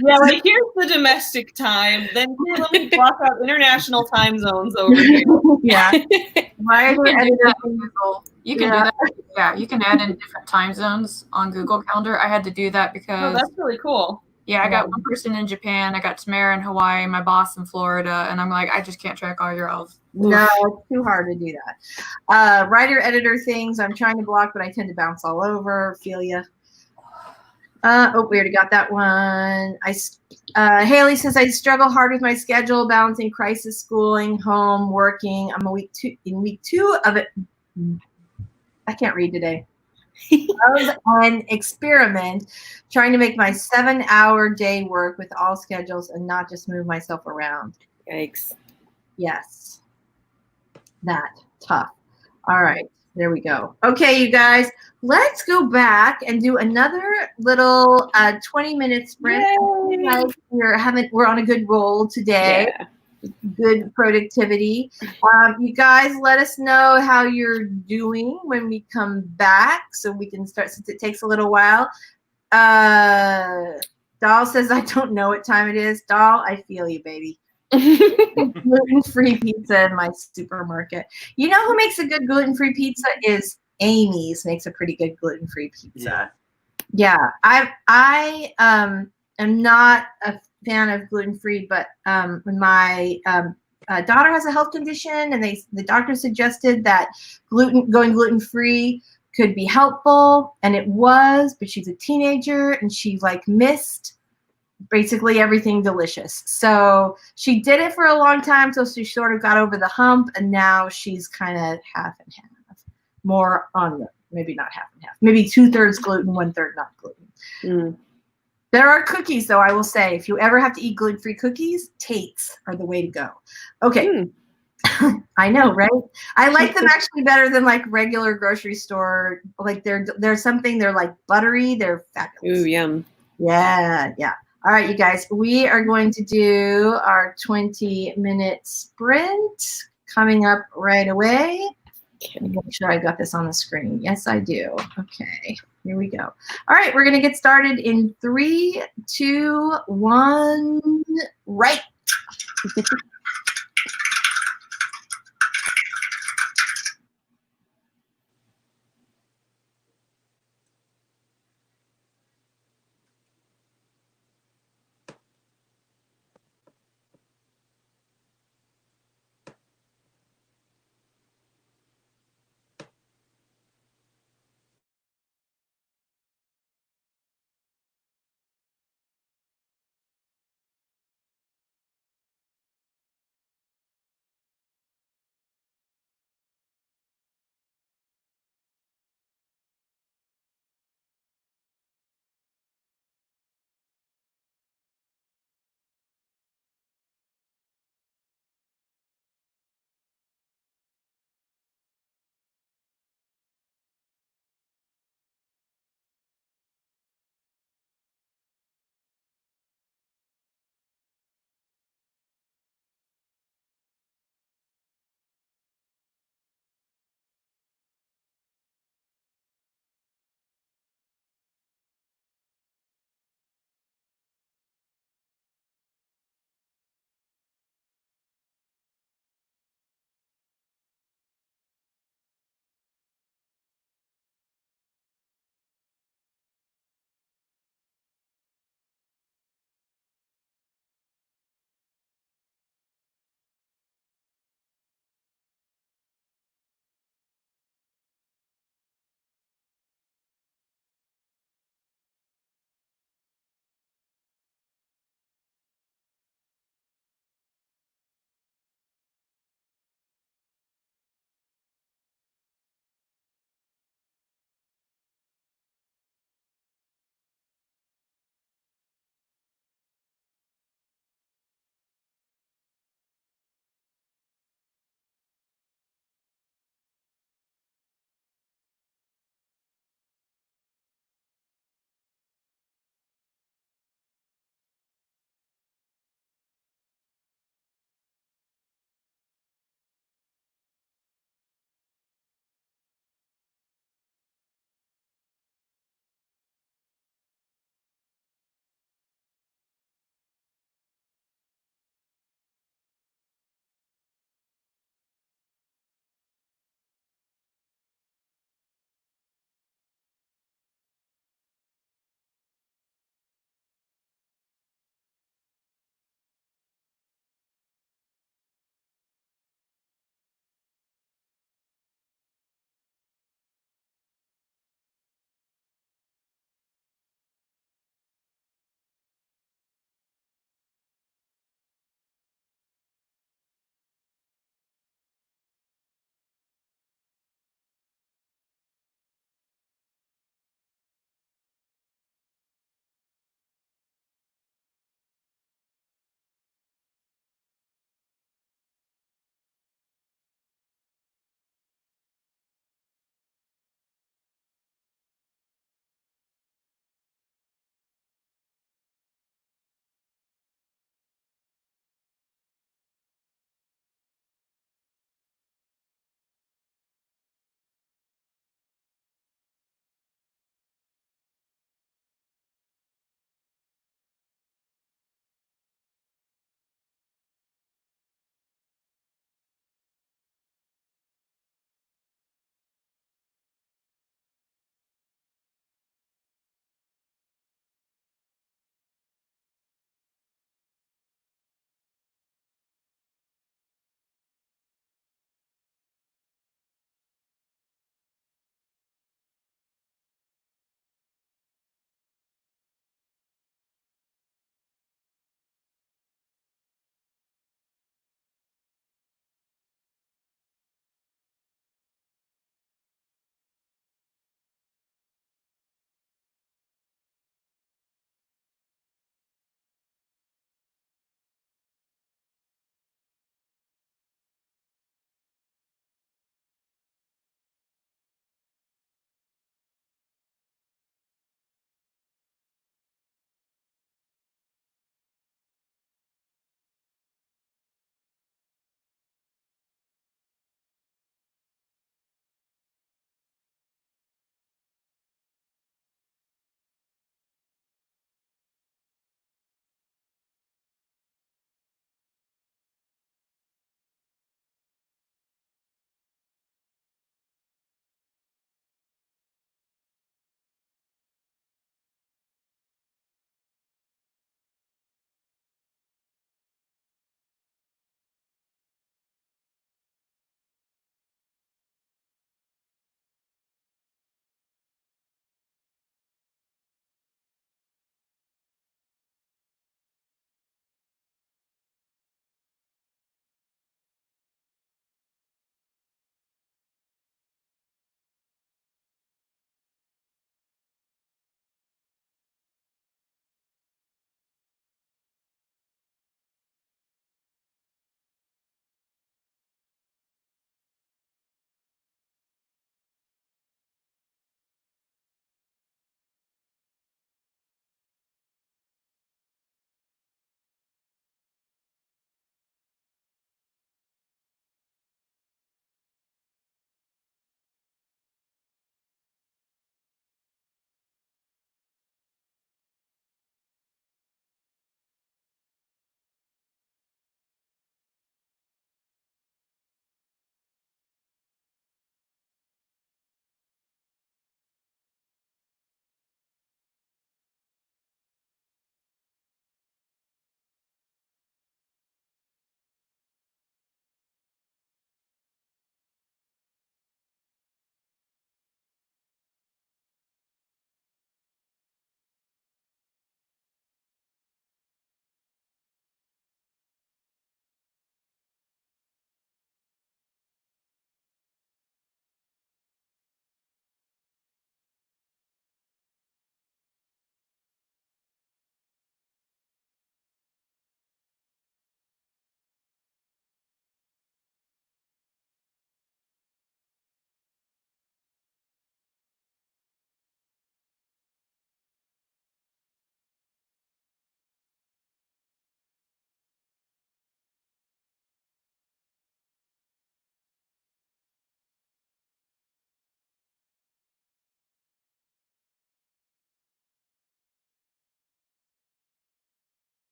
Yeah, like here's the domestic time. Then here, let me block out international time zones over here. Yeah. Writer, You can do editor that on things. Google. You can do that. Yeah, you can add in different time zones on Google Calendar. I had to do that Oh, because that's really cool. I got one person in Japan, I got Tamara in Hawaii, my boss in Florida, and I'm like, I just can't track all your elves. No, it's too hard to do that. Writer, editor things. I'm trying to block, but I tend to bounce all over. Feel ya. Oh, we already got that one. Haley says, I struggle hard with my schedule, balancing crisis schooling, home, working. I'm in week two of it. I can't read today. An experiment trying to make my 7-hour day work with all schedules and not just move myself around. Yikes. Yes. That tough. All right. There we go. Okay, you guys, let's go back and do another little 20-minute sprint. Like we're on a good roll today. Yeah. Good productivity. You guys, let us know how you're doing when we come back so we can start, since it takes a little while. Doll says, I don't know what time it is. Doll, I feel you, baby. Gluten-free pizza in my supermarket. You know who makes a good gluten-free pizza is Amy's makes a pretty good gluten-free pizza. Yeah. I am not a fan of gluten-free, but my daughter has a health condition, and the doctor suggested that going gluten-free could be helpful, and it was, but she's a teenager and she like missed basically everything delicious. So she did it for a long time, so she sort of got over the hump, and now she's kind of half and half. More on the, maybe not half and half, maybe 2/3 gluten, 1/3 not gluten. Mm. There are cookies, though, I will say. If you ever have to eat gluten-free cookies, Tate's are the way to go. Okay. Mm. I know, right? I like them actually better than like regular grocery store. Like they're something, they're like buttery. They're fabulous. Ooh, yum. Yeah, yeah. All right, you guys, we are going to do our 20-minute sprint coming up right away. Okay. Make sure I got this on the screen. Yes, I do. Okay, here we go. All right, we're going to get started in 3, 2, 1, right.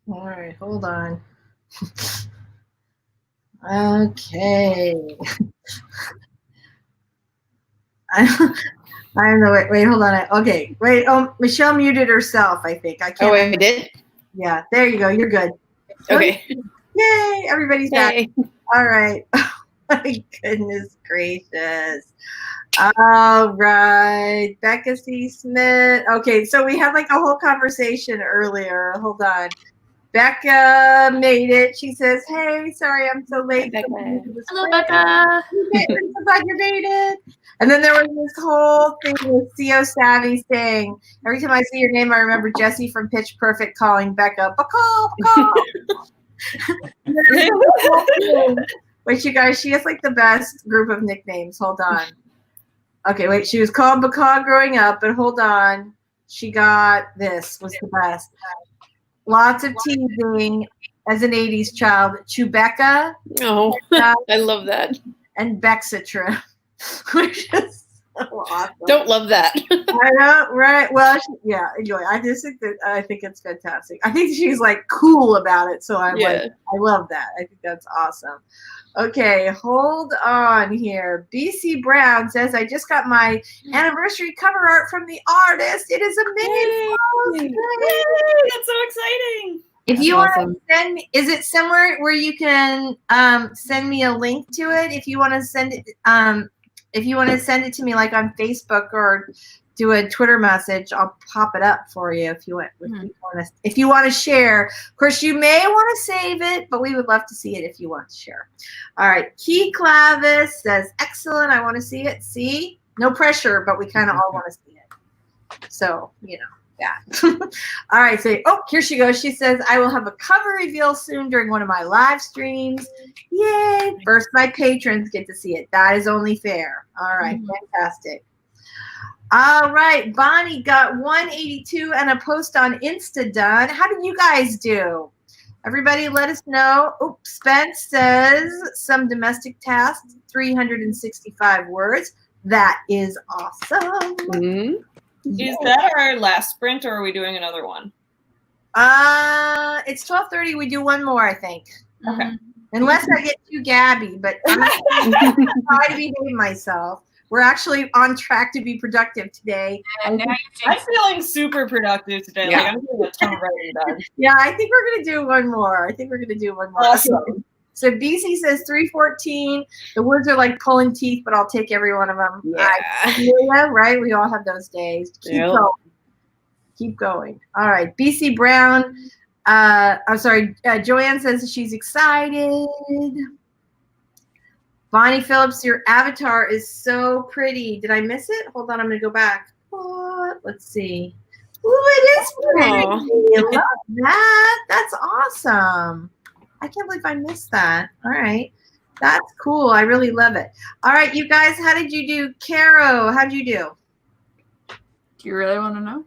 All right, hold on. Okay. I don't know. Wait, hold on. Okay, wait. Oh, Michelle muted herself, I think. I can't. Oh, I did? Yeah, there you go. You're good. Okay. Yay, everybody's back. Yay. All right. Oh, my goodness gracious. All right. Becca C. Smith. Okay, so we had like a whole conversation earlier. Hold on. Becca made it. She says, hey, sorry I'm so late. Hi, Becca. Hello, Becca. I'm so glad you made it. And then there was this whole thing with CO Savvy saying, every time I see your name, I remember Jesse from Pitch Perfect calling Becca, Bacall. Wait, you guys, she has like the best group of nicknames. Hold on. Okay, wait, she was called Bacall growing up, but hold on. She got this, was the best. Lots of teasing as an 80s child. Chewbacca. Oh, I love that. And Bexitra, which is so awesome. Don't love that. I know, right? Well, yeah, enjoy. I think it's fantastic. I think she's like cool about it, so I'm like, I love that. I think that's awesome. Okay, hold on here. BC Brown says, I just got my anniversary cover art from the artist. It is amazing. Yay, that's so exciting. If you want to send me, is it somewhere where you can send me a link to it? If you want to send it, to me like on Facebook or do a Twitter message, I'll pop it up for you if you want. If you want to share, of course, you may want to save it, but we would love to see it if you want to share. All right, Key Clavis says, excellent. I want to see it. See, no pressure, but we kind of all want to see it. So that. All right, so here she goes. She says, I will have a cover reveal soon during one of my live streams. Yay! First, my patrons get to see it. That is only fair. All right, fantastic. All right, Bonnie got 182 and a post on Insta done. How did you guys do? Everybody let us know. Oops, Spence says some domestic tasks, 365 words. That is awesome. Mm-hmm. Is that our last sprint, or are we doing another one? It's 12:30. We do one more, I think. Okay. Unless I get too gabby, but I'm going to try to behave myself. We're actually on track to be productive today. I'm feeling super productive today. Yeah. Like I'm doing a ton of writing done. Yeah, I think we're going to do one more. Awesome. So BC says 314. The words are like pulling teeth, but I'll take every one of them. Yeah. Right? We all have those days. Keep going. All right. BC Brown. I'm sorry. Joanne says she's excited. Bonnie Phillips, your avatar is so pretty. Did I miss it? Hold on. I'm going to go back. What? Let's see. Ooh, it is pretty. I love that. That's awesome. I can't believe I missed that. All right. That's cool. I really love it. All right, you guys, how did you do? Carrow, how'd you do? Do you really want to know?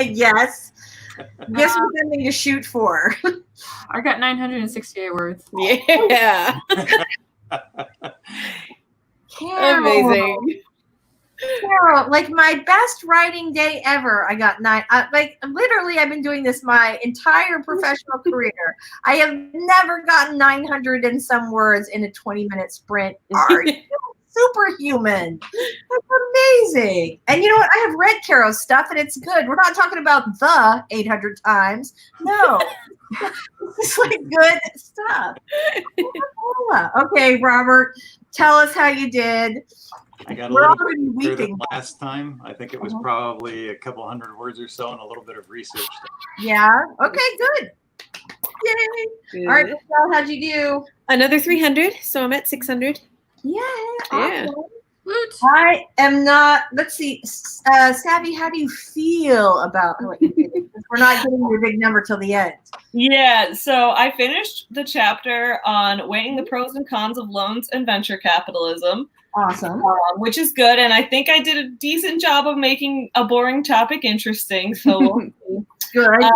Yes. Guess what's something to shoot for? I got 968 words. Yeah. Carrow. Amazing. Carrow, like my best writing day ever. I got 9. Like literally, I've been doing this my entire professional career. I have never gotten 900 and some words in a 20-minute sprint. Are you superhuman? That's amazing. And you know what? I have read Carrow's stuff, and it's good. We're not talking about the 800 times. No. It's like good stuff. Okay, Robert, tell us how you did. I got a little bit better than last time. I think it was probably a couple hundred words or so and a little bit of research. Yeah. Okay, good. Yay. Good. All right, Michelle, how'd you do? Another 300, so I'm at 600. Yay. Yeah. Awesome. I am not, let's see, Savvy, how do you feel about what you did? We're not getting your big number till the end. Yeah, so I finished the chapter on weighing the pros and cons of loans and venture capitalism. Awesome. Which is good, and I think I did a decent job of making a boring topic interesting. So Good.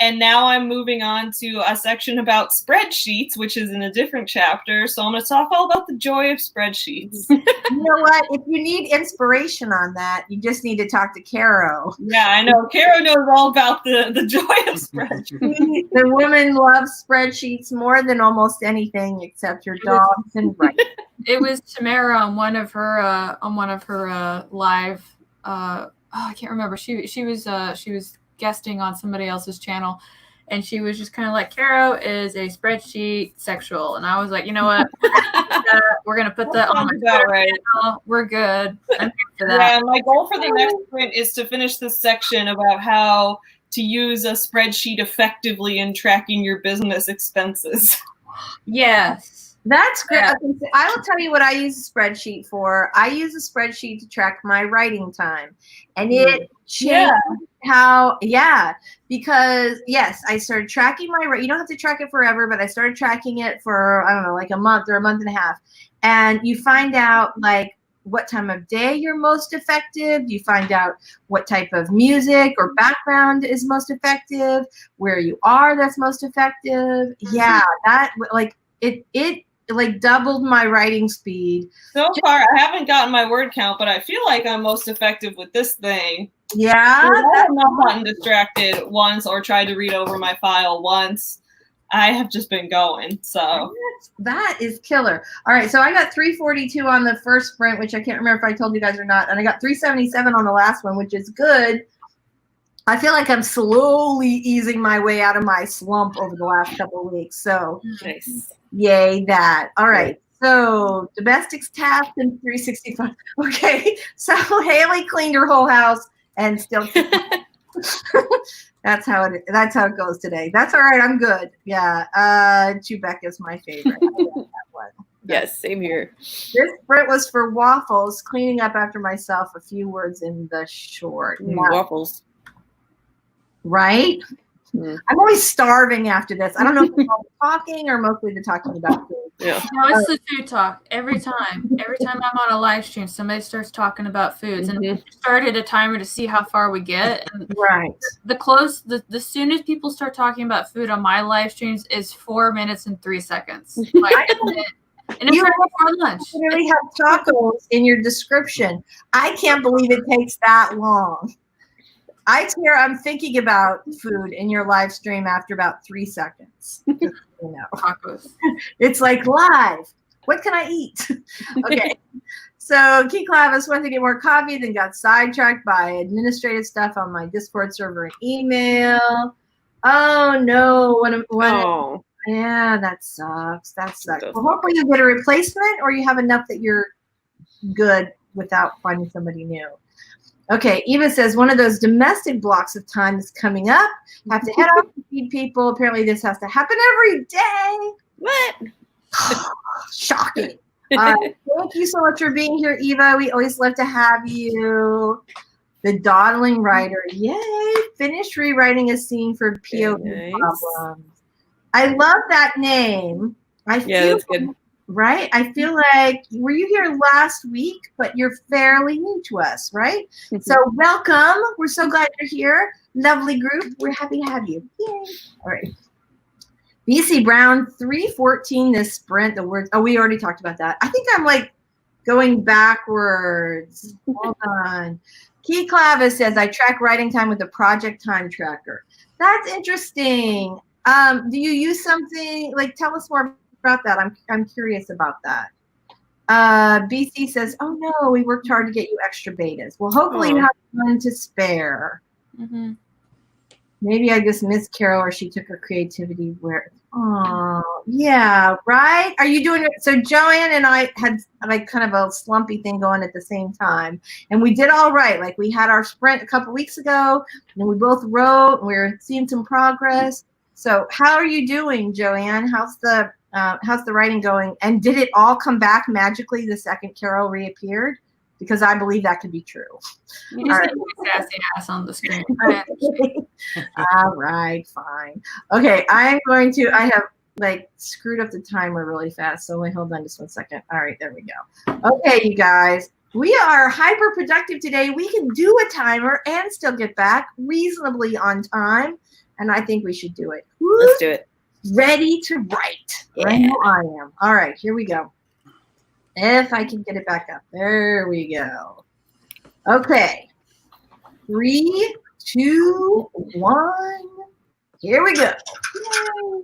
And now I'm moving on to a section about spreadsheets, which is in a different chapter. So I'm going to talk all about the joy of spreadsheets. You know what? If you need inspiration on that, you just need to talk to Carrow. Yeah, I know. Carrow knows all about the joy of spreadsheets. The woman loves spreadsheets more than almost anything except her dogs and writing. It was Tamara on one of her live. I can't remember. She was guesting on somebody else's channel, and she was just kind of like, Carrow is a spreadsheet sexual, and I was like, you know what, we're gonna put that on my channel. We're good. I'm here for that. Yeah, my goal for the next sprint is to finish this section about how to use a spreadsheet effectively in tracking your business expenses. Yes. That's great. Yeah. Okay, so I will tell you what I use a spreadsheet for. I use a spreadsheet to track my writing time, and it changed how, because yes, I started tracking my, you don't have to track it forever, but I started tracking it for, I don't know, like a month or a month and a half. And you find out like what time of day you're most effective. You find out what type of music or background is most effective, where you are that's most effective. Yeah, that like it like doubled my writing speed. So far, I haven't gotten my word count, but I feel like I'm most effective with this thing. Yeah. I have not gotten distracted once or tried to read over my file once. I have just been going. So that is killer. All right. So I got 342 on the first sprint, which I can't remember if I told you guys or not. And I got 377 on the last one, which is good. I feel like I'm slowly easing my way out of my slump over the last couple of weeks. So Nice. Yay, that. All right. So domestics tapped in 365. Okay. So Haley cleaned her whole house and still that's how it goes today. That's all right. I'm good. Yeah. Chewbacca's my favorite. I love that one. Yes, same here. This sprint was for waffles, cleaning up after myself, a few words in the short. Waffles. Right? I'm always starving after this. I don't know if it's all the talking or mostly the talking about food. Yeah. No, it's the food talk every time. Every time I'm on a live stream, somebody starts talking about foods, and we started a timer to see how far we get. And right. The soonest people start talking about food on my live streams is 4 minutes and 3 seconds. Like, and it's right before lunch. You really have tacos in your description. I can't believe it takes that long. I'm thinking about food in your live stream after about 3 seconds. You know, Tacos. It's like live. What can I eat? Okay. So Key Clavis went to get more coffee, then got sidetracked by administrative stuff on my Discord server and email. Oh no! Yeah, that sucks. That sucks. Well, hopefully you get a replacement, or you have enough that you're good without finding somebody new. Okay, Eva says one of those domestic blocks of time is coming up. Have to head off to feed people. Apparently this has to happen every day. What? Shocking. Thank you so much for being here, Eva. We always love to have you. The Dawdling Writer. Yay. Finished rewriting a scene for POV problems. I love that name. That's good. Right? I feel like, were you here last week, but you're fairly new to us, right? So welcome. We're so glad you're here. Lovely group. We're happy to have you. Yay. All right. BC Brown, 314 this sprint. The words, we already talked about that. I think I'm like going backwards. Hold on. Key Clavis says, I track writing time with a project time tracker. That's interesting. Do you use something, like, tell us more about that. I'm curious about that. BC says, oh no, we worked hard to get you extra betas. Well, hopefully you have one to spare. Maybe I just missed Carol, or she took her creativity where, yeah, right? Are you doing it? So Joanne and I had like kind of a slumpy thing going at the same time, and we did all right. Like, we had our sprint a couple weeks ago, and we both wrote, and we were seeing some progress. So how are you doing, Joanne? How's the writing going? And did it all come back magically the second Carol reappeared? Because I believe that could be true. You just get your sassy ass on the screen. All right, fine. Okay, I have like screwed up the timer really fast. So wait, hold on just 1 second. All right, there we go. Okay, you guys, we are hyper productive today. We can do a timer and still get back reasonably on time. and I think we should do it. Let's do it. Ready to write. Yeah. I know I am. All right, here we go. If I can get it back up. There we go. Okay. 3, 2, 1. Here we go. Yay.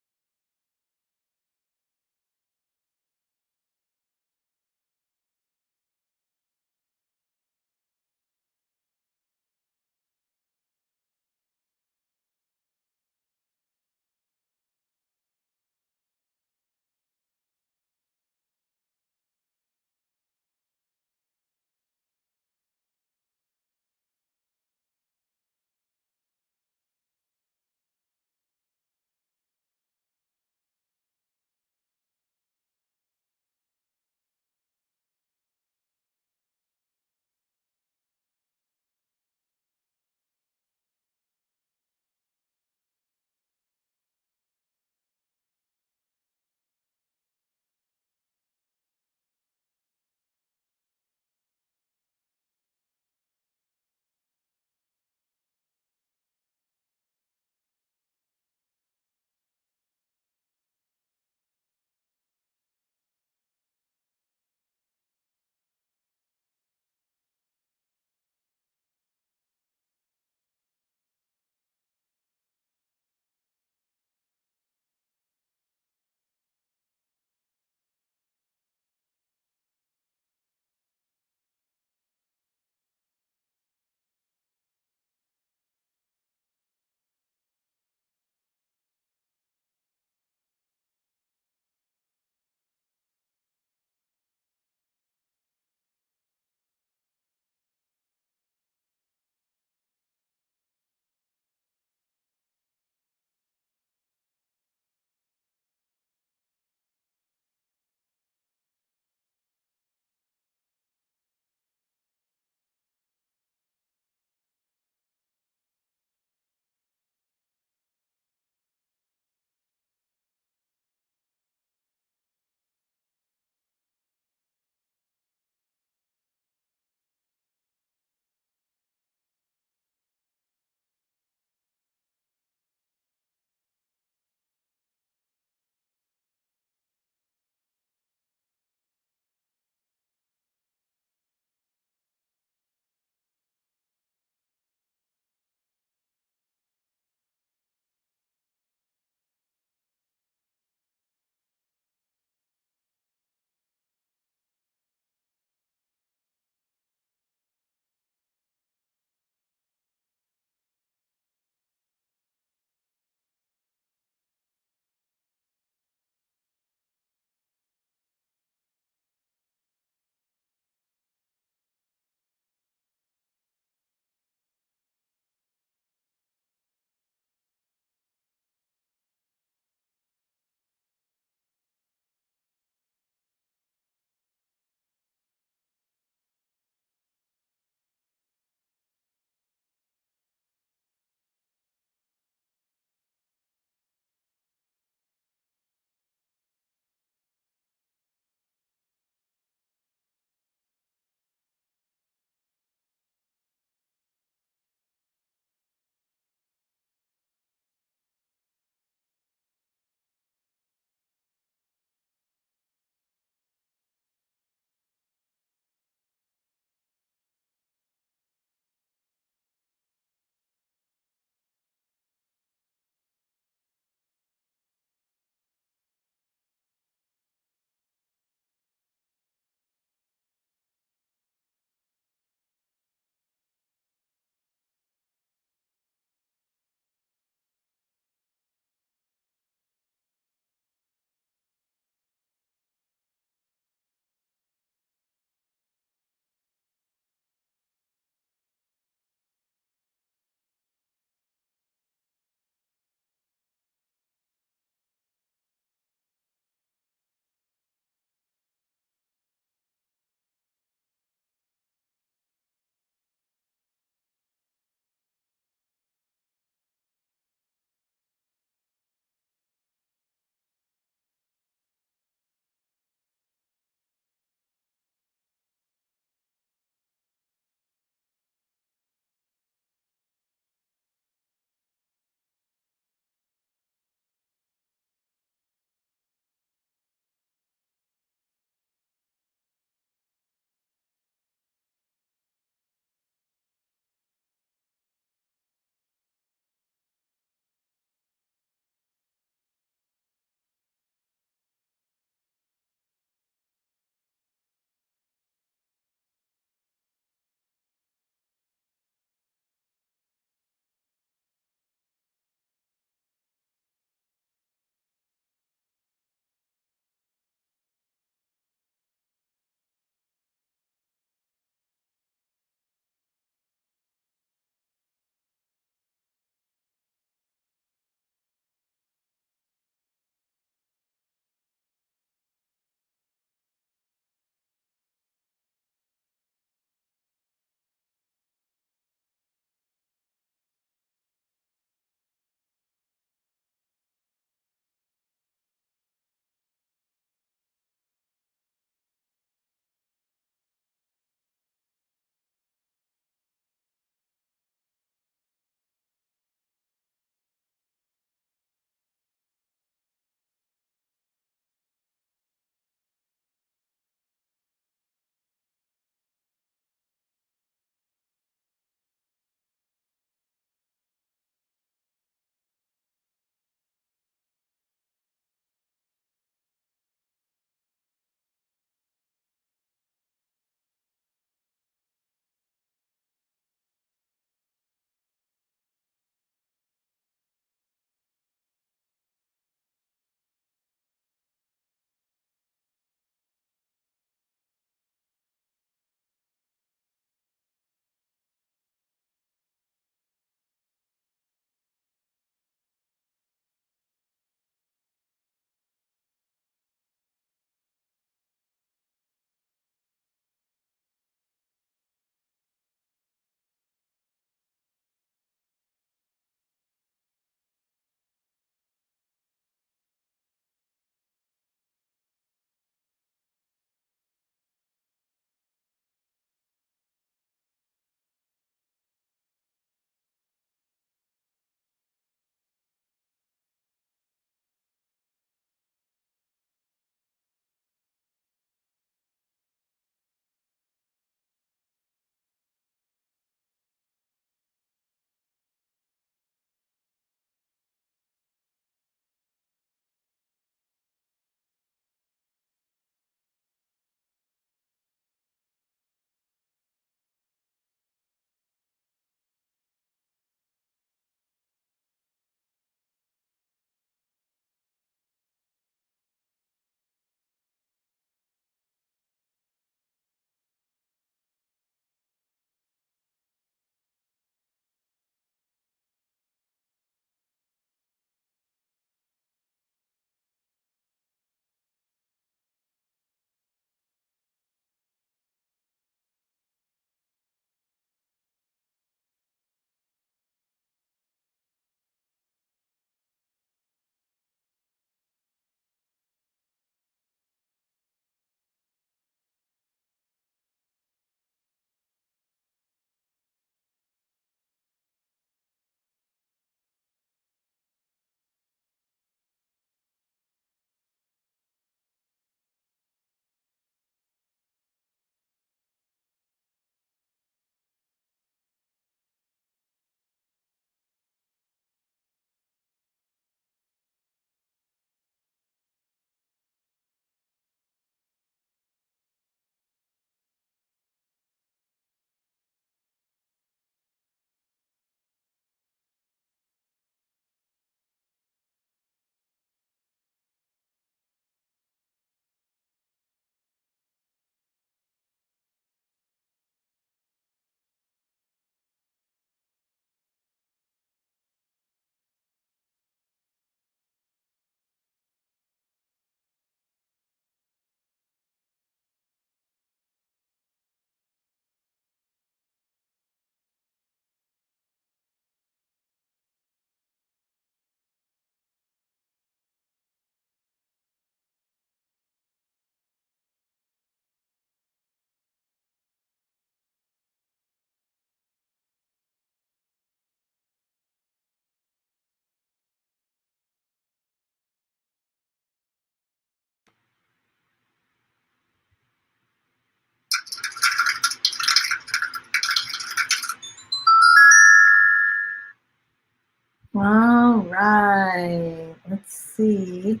right. Let's see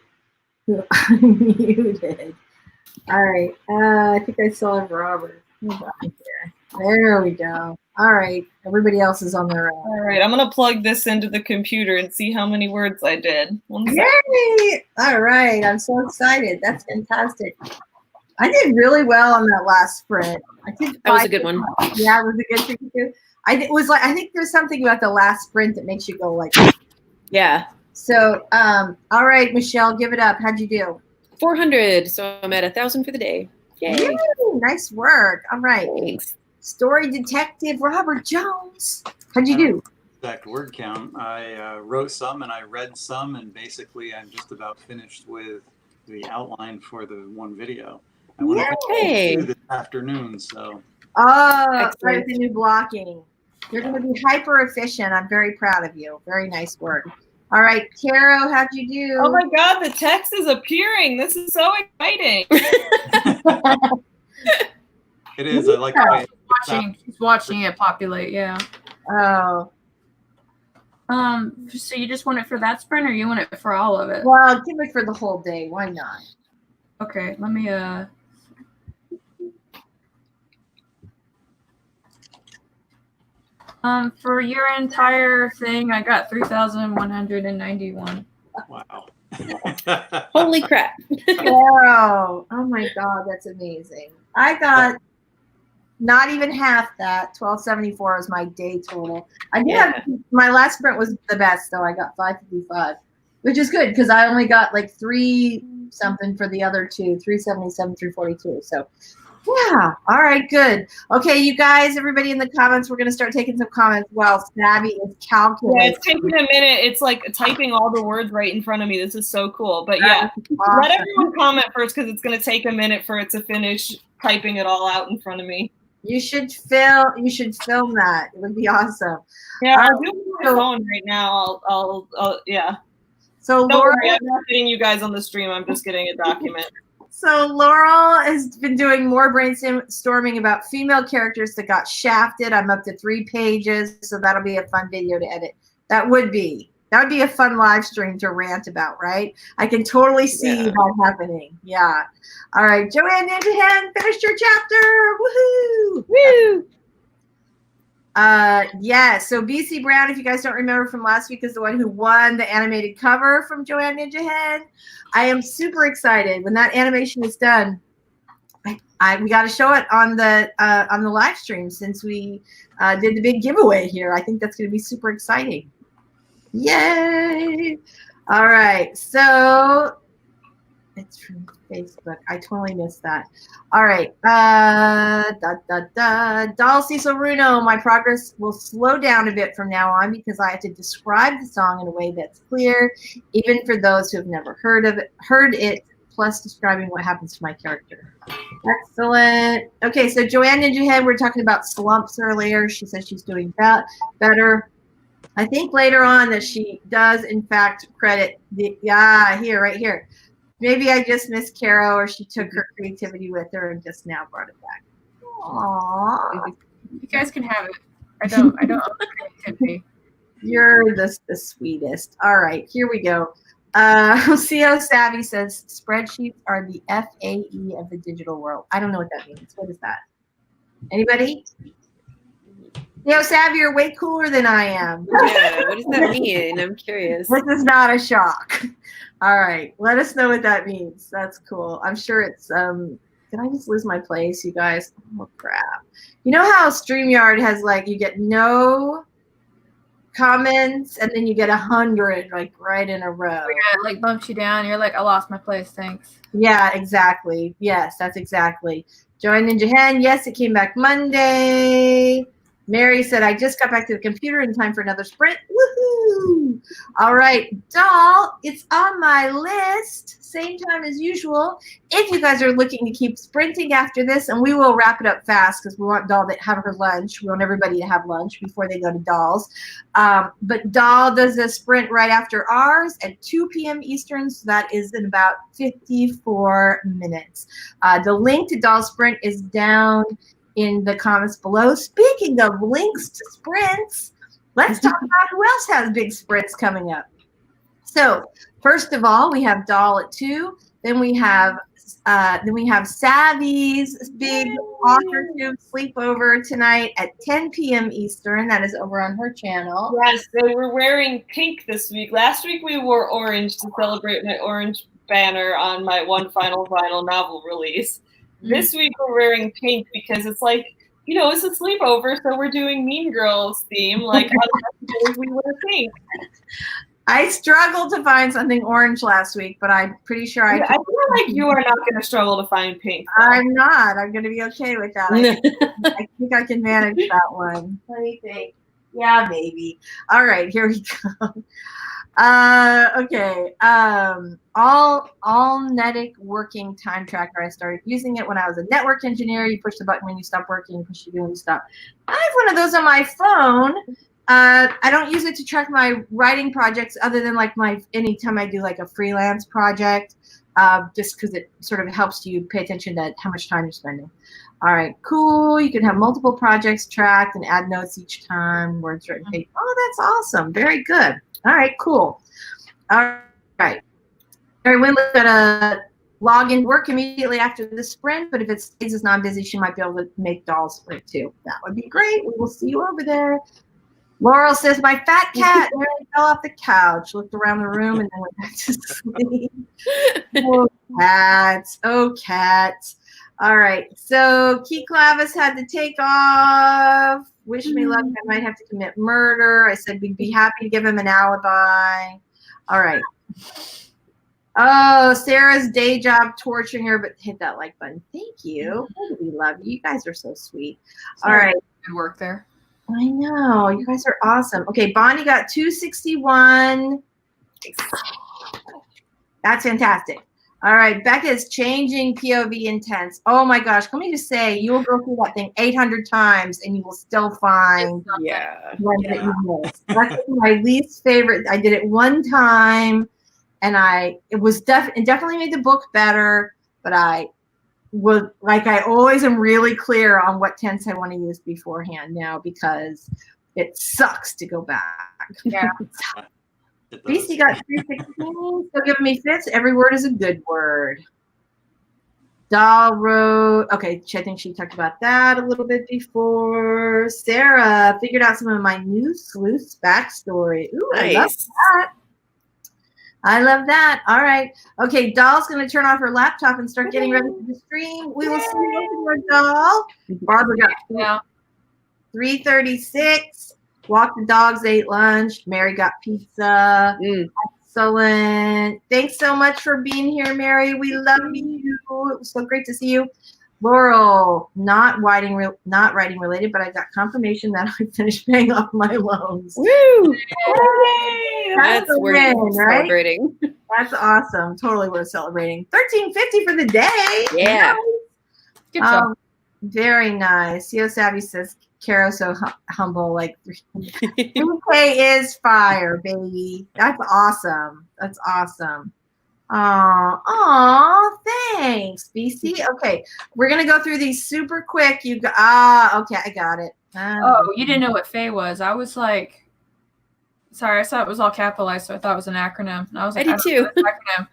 who unmuted. All right. I think I saw Robert. Hold on here. There we go. All right. Everybody else is on their own. All right, I'm gonna plug this into the computer and see how many words I did. Yay! All right. I'm so excited. That's fantastic. I did really well on that last sprint. I think That was a good one. Yeah, it was a good thing to do. I think there's something about the last sprint that makes you go like, Yeah. so, all right, Michelle, give it up. How'd you do? 400. So I'm at 1,000 for the day. Yay. Yay, nice work. All right. Thanks. Story detective Robert Jones. How'd you do? Exact word count. I wrote some and I read some, and basically I'm just about finished with the outline for the one video. I want to Yay. do this afternoon, so. Oh, Excellent. right, the new blocking. You're going to be hyper efficient. I'm very proud of you. Very nice work. All right, Carrow, how'd you do? Oh my God, the text is appearing. This is so exciting. It is. I like the way She's watching it populate. Yeah. Oh, So you just want it for that sprint, or you want it for all of it? well, give it for the whole day. Why not? Okay. Let me for your entire thing, I got 3,191. wow. Holy crap. Wow. Oh my God, that's amazing. I got not even half that. 1274 is my day total. I did have, my last sprint was the best, though. I got 555, which is good because I only got like 3 something for the other two, 377, 342. So yeah. All right, good. Okay, you guys, everybody in the comments, we're going to start taking some comments while Savvy is calculating. Yeah, it's taking a minute. It's like typing all the words right in front of me. This is so cool. But yeah, Awesome. let everyone comment first because it's going to take a minute for it to finish typing it all out in front of me. You should film that. It would be awesome. Yeah, I'll do it on my phone right now. I'll yeah. So Don't Laura, worry, I'm not getting you guys on the stream. I'm just getting a document. So Laurel has been doing more brainstorming about female characters that got shafted. I'm up to 3 pages, so that'll be a fun video to edit. That would be a fun live stream to rant about, right? I can totally see that happening. Yeah. All right, Joanne Ninjahan, finished your chapter. Woohoo! Woo! Yeah, so BC Brown, if you guys don't remember from last week, is the one who won the animated cover from Joanne Ninjahan. I am super excited. When that animation is done, we got to show it on the live stream since we did the big giveaway here. I think that's going to be super exciting. Yay! All right, so it's from Facebook. I totally missed that. All right. DAL CECIL RUNO. My progress will slow down a bit from now on because I have to describe the song in a way that's clear, even for those who have never heard it, plus describing what happens to my character. Excellent. Okay, so Joanne Ninjahead, we're talking about slumps earlier. She says she's doing better. I think later on that she does, in fact, credit the, right here. Maybe I just missed Carrow, or she took her creativity with her and just now brought it back. Aww. You guys can have it. I don't creativity. You're the sweetest. All right, here we go. CO Savvy says spreadsheets are the FAE of the digital world. I don't know what that means. What is that? Anybody? CO Savvy, you're way cooler than I am. Yeah, what does that mean? I'm curious. This is not a shock. All right, let us know what that means. That's cool. I'm sure it's did I just lose my place, you guys? Oh crap. You know how StreamYard has like you get no comments and then you get 100 like right in a row. Yeah, it like bumps you down. You're like, I lost my place. Thanks. Yeah, exactly. Yes, that's exactly. Join Ninja Hen. Yes, it came back Monday. Mary said, I just got back to the computer in time for another sprint. Woohoo! All right, Doll, it's on my list. Same time as usual. If you guys are looking to keep sprinting after this, and we will wrap it up fast because we want Doll to have her lunch. We want everybody to have lunch before they go to Doll's. But Doll does a sprint right after ours at 2 p.m. Eastern, so that is in about 54 minutes. The link to Doll's sprint is down in the comments below. Speaking of links to sprints, let's talk about who else has big sprints coming up. So first of all, we have DAL at 2. Then we have Savy's big Authortube sleepover tonight at 10 p.m. Eastern. That is over on her channel. Yes, they were wearing pink this week. Last week we wore orange to celebrate my orange banner on my one final vinyl novel release. This week we're wearing pink because it's like, you know, it's a sleepover, so we're doing Mean Girls theme. Like on we wear pink. I struggled to find something orange last week, but I'm pretty sure I feel like you are not going to struggle to find pink. Though. I'm not. I'm going to be okay with that. I think I can manage that one. Let me think. Yeah, maybe. All right, here we go. Okay. Allnetic working time tracker. I started using it when I was a network engineer. You push the button when you stop working, you push it when you stop. I have one of those on my phone. I don't use it to track my writing projects other than like anytime I do like a freelance project, just because it sort of helps you pay attention to how much time you're spending. All right, cool. You can have multiple projects tracked and add notes each time. Words written. Oh, that's awesome. Very good. All right, cool. All right. Mary Windley's gonna log in work immediately after the sprint, but if it stays as non-busy, she might be able to make DAL's sprint too. That would be great. We will see you over there. Laurel says, my fat cat nearly fell off the couch, looked around the room, and then went back to sleep. Oh, cats. Oh, cats. All right. So Key Clavis had to take off. Wish me luck. I might have to commit murder. I said we'd be happy to give him an alibi. All right. Oh, Sarah's day job torturing her, but hit that like button. Thank you. We love you. You guys are so sweet. All right. Good work there. I know. You guys are awesome. Okay, Bonnie got 261. That's fantastic. All right, Becca is changing POV intents. Oh my gosh, let me just say, you will go through that thing 800 times and you will still find one that you missed. That's my least favorite. I did it one time and it was definitely made the book better, but I always am really clear on what tense I want to use beforehand now because it sucks to go back. Yeah. BC got 316, still giving me fits. Every word is a good word. Doll wrote, okay, I think she talked about that a little bit before. Sarah figured out some of my new sleuth's backstory. Ooh, nice. I love that. I love that. All right. Okay, Doll's going to turn off her laptop and start getting ready for the stream. We will see you later, Doll. Barbara got 3:36. Walked the dogs, ate lunch. Mary got pizza. Excellent. Thanks so much for being here, Mary. We love you. It was so great to see you. Laurel, not writing related, but I got confirmation that I finished paying off my loans. Woo! Yay! That's worth celebrating. That's awesome. Totally worth celebrating. $13.50 for the day. Yeah. Nice. Good job. Very nice. CEO Savvy says, Carrow so humble. Like, 3K is fire, baby. That's awesome. That's awesome. Oh, thanks, BC. Okay, we're gonna go through these super quick. Okay, I got it. Oh, you didn't know what FAY was. I was like, sorry, I saw it was all capitalized, so I thought it was an acronym. And I was like, I did too. Acronym.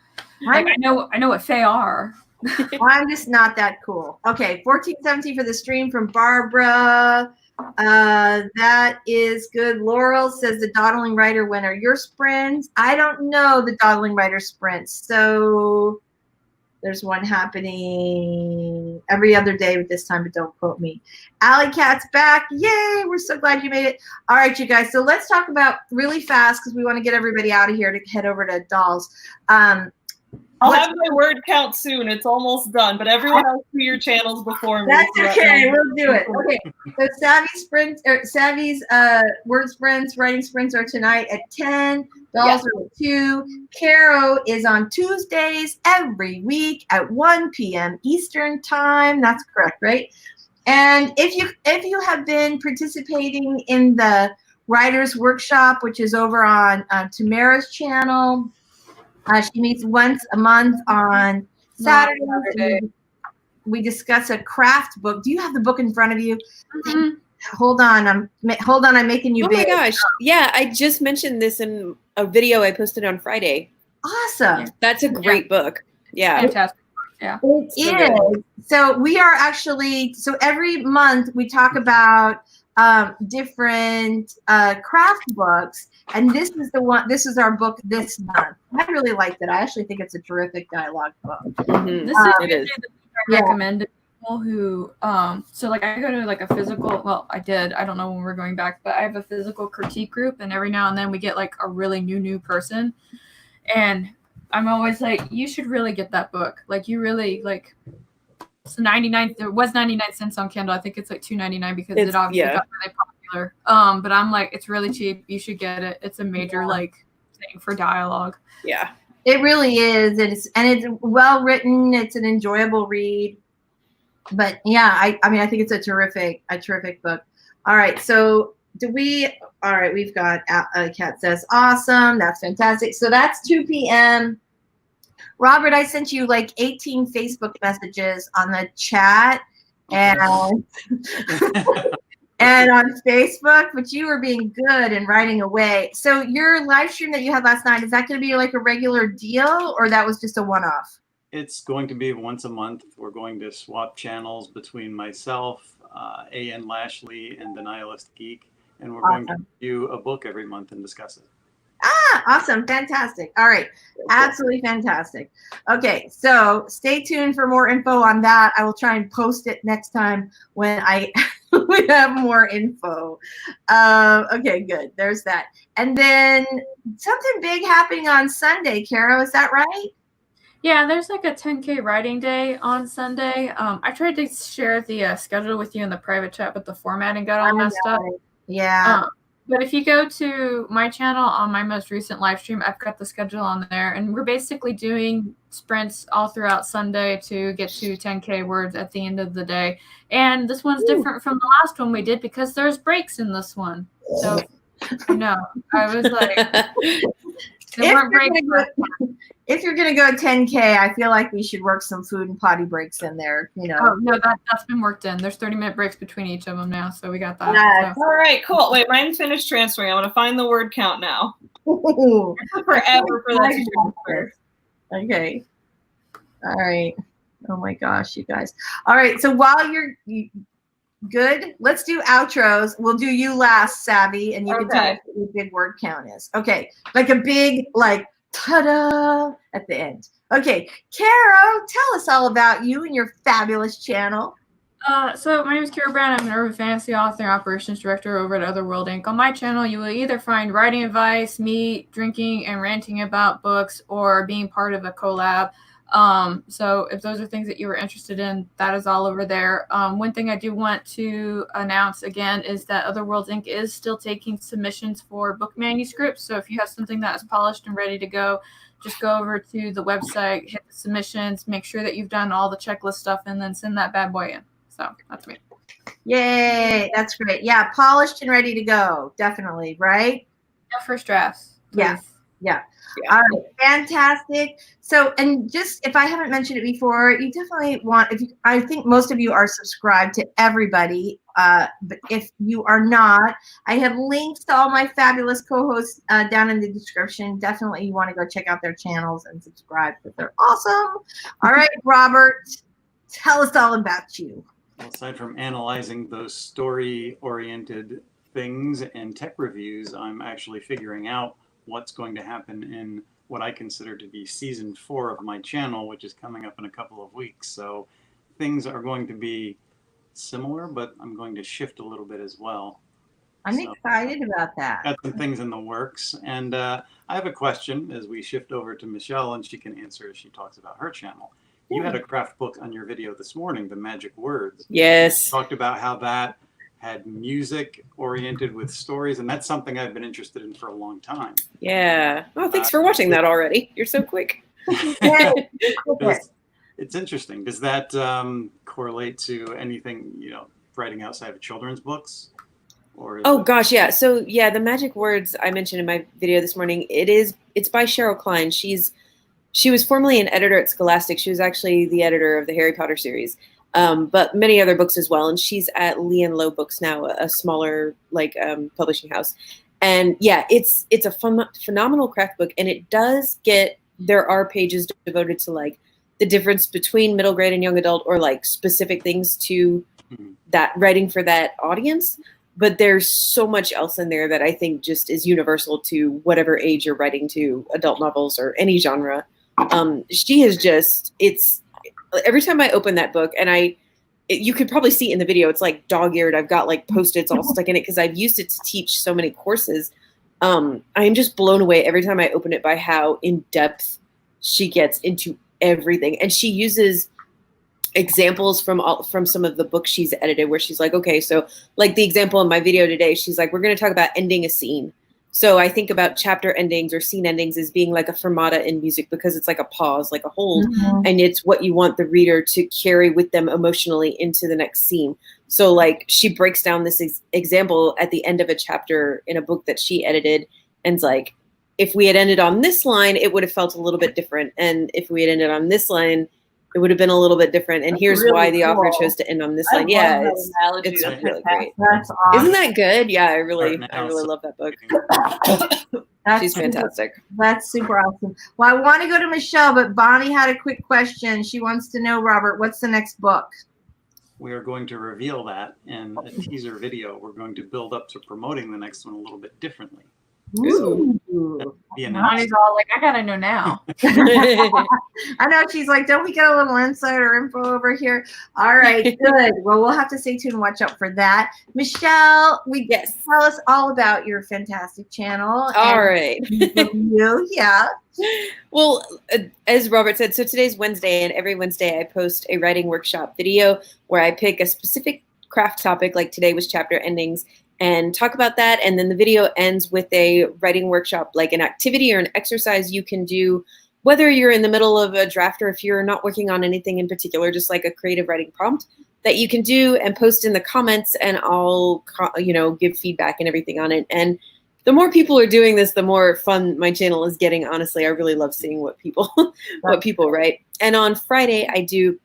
Like, I know what FAY are. I'm just not that cool. Okay, 1417 for the stream from Barbara. That is good. Laurel says the dawdling writer winner. Your sprints? I don't know the dawdling writer sprints. So there's one happening every other day with this time, but don't quote me. Alley Cat's back. Yay! We're so glad you made it. All right, you guys. So let's talk about really fast because we want to get everybody out of here to head over to Dolls. I'll have my word count soon. It's almost done, but everyone else see your channels before me. That's okay. We'll do it. Okay. So Savy's word sprints, writing sprints are tonight at 10. Dolls are at 2. Carrow is on Tuesdays every week at 1 p.m. Eastern time. That's correct, right? And if you have been participating in the writers workshop, which is over on Tamara's channel. She meets once a month on Saturday. We discuss a craft book. Do you have the book in front of you? Mm-hmm. Hold on, I'm making you Oh big. my gosh. Yeah, I just mentioned this in a video I posted on Friday. Awesome. That's a great book. Yeah. Fantastic. Yeah. It So is. good. So we are actually, so every month we talk about different craft books, and this is the one, this is our book this month. I really liked it. I actually think it's a terrific dialogue book. Mhm. This is It is. usually the book I recommend to people who, so like I go to like a physical, well, I don't know when we're going back, but I have a physical critique group, and every now and then we get like a really new person, and I'm always like, you should really get that book. Like you really like. It's 99. There was 99 cents on Kindle. I think it's like $2.99 because it obviously got really popular. But I'm like, it's really cheap. You should get it. It's a major like thing for dialogue. Yeah, it really is. It's well written. It's an enjoyable read. But yeah, I mean, I think it's a terrific book. All right, so all right, we've got Kat says awesome. That's fantastic. So that's 2 p.m. Robert, I sent you like 18 Facebook messages on the chat and and on Facebook, but you were being good and writing away. So your live stream that you had last night, is that going to be like a regular deal, or that was just a one-off? It's going to be once a month. We're going to swap channels between myself, A.N. Lashley, and the Nihilist Geek, and we're going to review a book every month and discuss it. Ah, awesome. Fantastic. All right. Absolutely fantastic. Okay. So stay tuned for more info on that. I will try and post it next time when we have more info. Okay, good. There's that. And then something big happening on Sunday, Carrow. Is that right? Yeah, there's like a 10K writing day on Sunday. I tried to share the schedule with you in the private chat, but the formatting got all messed up. Yeah. But if you go to my channel on my most recent live stream, I've got the schedule on there. And we're basically doing sprints all throughout Sunday to get to 10K words at the end of the day. And this one's different from the last one we did because there's breaks in this one. So, I was like, there weren't breaks. If you're going to go 10K, I feel like we should work some food and potty breaks in there, Oh, no, that's been worked in. There's 30-minute breaks between each of them now, so we got that. Yeah. So. All right, cool. Wait, mine's finished transferring. I'm going to find the word count now. It took forever for that to transfer. Okay. All right. Oh, my gosh, you guys. All right, so while you're good, let's do outros. We'll do you last, Savvy, and you can tell us what your big word count is. Okay, like a big, like, ta-da at the end. Okay, Carrow, tell us all about you and your fabulous channel. So my name is Carrow Brown. I'm an urban fantasy author and operations director over at Otherworld Inc. On my channel, you will either find writing advice, me drinking and ranting about books, or being part of a collab. So if those are things that you were interested in, that is all over there. One thing I do want to announce again is that Otherworld Inc. is still taking submissions for book manuscripts. So if you have something that is polished and ready to go, just go over to the website, hit the submissions, make sure that you've done all the checklist stuff, and then send that bad boy in. So that's me. Yay, that's great. Yeah, polished and ready to go. Definitely, right? Yeah, first drafts. Please. Yeah. All right, fantastic. So, and just if I haven't mentioned it before, you definitely want, I think most of you are subscribed to everybody, but if you are not, I have links to all my fabulous co-hosts down in the description. Definitely you want to go check out their channels and subscribe because they're awesome. All right, Robert, tell us all about you. Aside from analyzing those story-oriented things and tech reviews, I'm actually figuring out what's going to happen in what I consider to be season 4 of my channel, which is coming up in a couple of weeks. So things are going to be similar, but I'm going to shift a little bit as well. I'm excited about that. Got some things in the works. And I have a question as we shift over to Michelle, and she can answer as she talks about her channel. You had a craft book on your video this morning, The Magic Words. Yes. You talked about how that had music oriented with stories, and that's something I've been interested in for a long time. Yeah. Oh, thanks for watching that already. You're so quick. It's interesting. Does that correlate to anything, writing outside of children's books? Or gosh, yeah. So yeah, The Magic Words I mentioned in my video this morning, it's by Cheryl Klein. She was formerly an editor at Scholastic. She was actually the editor of the Harry Potter series. but many other books as well. And she's at Lee and Low Books now, a smaller like publishing house. And yeah, it's a phenomenal craft book, and it does get, there are pages devoted to like the difference between middle grade and young adult, or like specific things to that writing for that audience. But there's so much else in there that I think just is universal to whatever age you're writing to, adult novels or any genre. She is just, it's, every time I open that book, and you could probably see in the video, it's like dog-eared. I've got like Post-its all stuck in it because I've used it to teach so many courses. I am just blown away every time I open it by how in-depth she gets into everything. And she uses examples from some of the books she's edited, where she's like, okay, so like the example in my video today, she's like, we're going to talk about ending a scene. So I think about chapter endings or scene endings as being like a fermata in music, because it's like a pause, like a hold, and it's what you want the reader to carry with them emotionally into the next scene. So like she breaks down this example at the end of a chapter in a book that she edited, and it's like, if we had ended on this line, it would have felt a little bit different. And if we had ended on this line, it would have been a little bit different. And here's really why the author chose to end on this line. Yeah, it's really great. That's awesome. Isn't that good? Yeah, I really love that book. She's fantastic. That's super awesome. Well, I want to go to Michelle, but Bonnie had a quick question. She wants to know, Robert, what's the next book? We are going to reveal that in a teaser video. We're going to build up to promoting the next one a little bit differently. Ooh. Bonnie's all like, I gotta know now. I know, she's like, don't we get a little insider info over here? All right, good. Well, we'll have to stay tuned and watch out for that. Michelle, tell us all about your fantastic channel. All right. Yeah. Well, as Robert said, so today's Wednesday, and every Wednesday I post a writing workshop video where I pick a specific craft topic, like today was chapter endings, and talk about that. And then the video ends with a writing workshop, like an activity or an exercise you can do, whether you're in the middle of a draft or if you're not working on anything in particular, just like a creative writing prompt that you can do and post in the comments, and I'll, give feedback and everything on it. And the more people are doing this, the more fun my channel is getting. Honestly, I really love seeing what people write. And on Friday, I do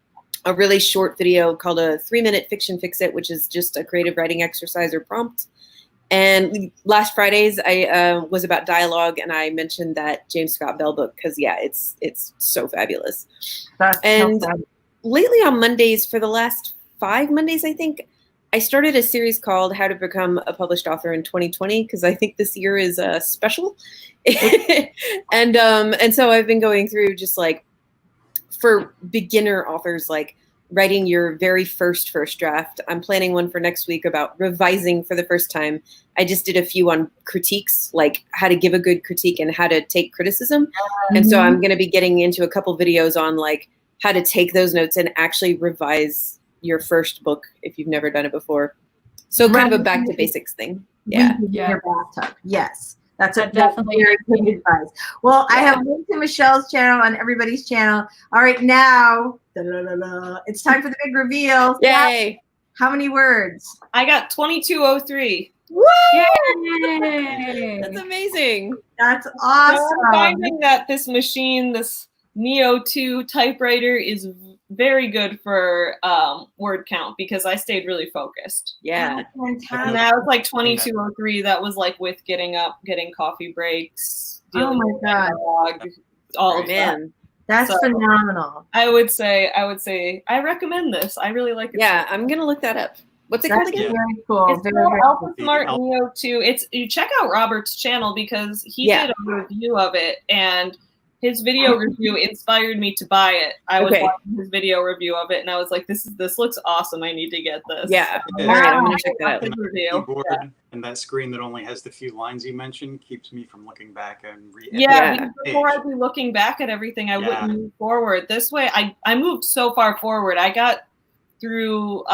a really short video called a 3-minute fiction fix it, which is just a creative writing exercise or prompt. And last Fridays I was about dialogue, and I mentioned that James Scott Bell book because it's so fabulous. And lately on Mondays, for the last 5 Mondays, I think, I started a series called How to Become a Published Author in 2020, because I think this year is special. and so I've been going through just like, for beginner authors, like writing your very first draft. I'm planning one for next week about revising for the first time. I just did a few on critiques, like how to give a good critique and how to take criticism. And so I'm going to be getting into a couple videos on like how to take those notes and actually revise your first book if you've never done it before. So kind of a back to basics thing. Yeah. Your bathtub. Yes. That's definitely very good advice. Well, I have linked to Michelle's channel and everybody's channel. All right, now it's time for the big reveal. Yay! How many words? I got 2203. Woo! Yay! That's amazing. That's awesome. So I'm finding that this machine, this Neo 2 typewriter, is very good for word count because I stayed really focused. Yeah. Fantastic. And that was like 2203. That was like with getting up, getting coffee breaks, dealing with dialogue, all of that. That's phenomenal. I would say I recommend this. I really like it. Yeah, I'm gonna look that up. What's it called again? Very cool. It's called Alpha Smart Neo 2. You check out Robert's channel because he did a review of it, and his video review inspired me to buy it. I was watching his video review of it, and I was like, "This looks awesome. I need to get this." Yeah. All right, I'm gonna check that out. And that screen that only has the few lines you mentioned keeps me from looking back and because before I'd be looking back at everything, I wouldn't move forward. This way, I moved so far forward. I got through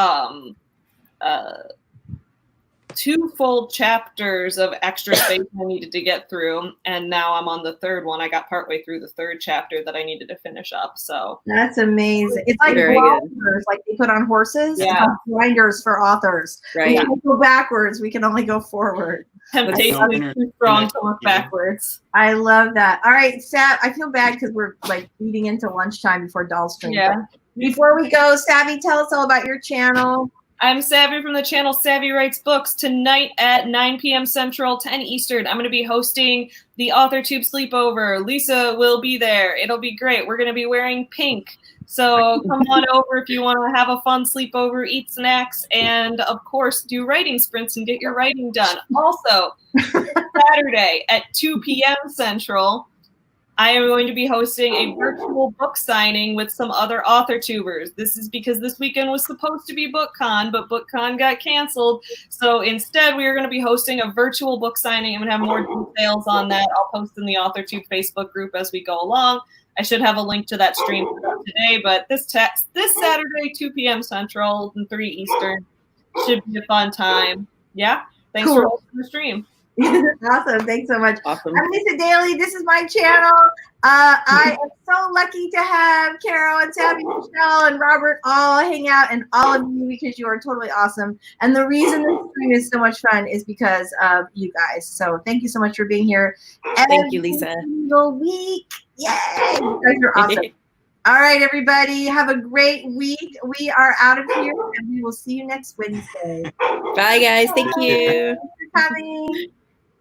2 full chapters of extra space I needed to get through, and now I'm on the 3rd one. I got partway through the 3rd chapter that I needed to finish up. So that's amazing. It's like blinders, like they put on horses. Yeah, blinders for authors. Right. We can't go backwards. We can only go forward. Temptation is too strong to look backwards. I love that. All right, Sab, I feel bad because we're like leading into lunchtime before DAL stream. Yeah. Before we go, Savvy, tell us all about your channel. I'm Savvy from the channel Savvy Writes Books. Tonight at 9 p.m. Central, 10 Eastern, I'm going to be hosting the Authortube sleepover. Lisa will be there. It'll be great. We're going to be wearing pink. So come on over if you want to have a fun sleepover, eat snacks, and of course do writing sprints and get your writing done. Also, Saturday at 2 p.m. Central, I am going to be hosting a virtual book signing with some other Authortubers. This is because this weekend was supposed to be BookCon, but BookCon got canceled. So instead, we are going to be hosting a virtual book signing. I'm going to have more details on that. I'll post in the Authortube Facebook group as we go along. I should have a link to that stream today, but this Saturday, 2 p.m. Central and 3 Eastern should be a fun time. Yeah, thanks for hosting the stream. Awesome. Thanks so much. Awesome. I'm Lisa Daly. This is my channel. I am so lucky to have Carrow and Savvy, Michelle, and Robert all hang out, and all of you, because you are totally awesome. And the reason this stream is so much fun is because of you guys. So thank you so much for being here. Thank you, Lisa. Every single week. Yay! You guys are awesome. All right, everybody. Have a great week. We are out of here, and we will see you next Wednesday. Bye, guys. Thank you. Thanks for coming.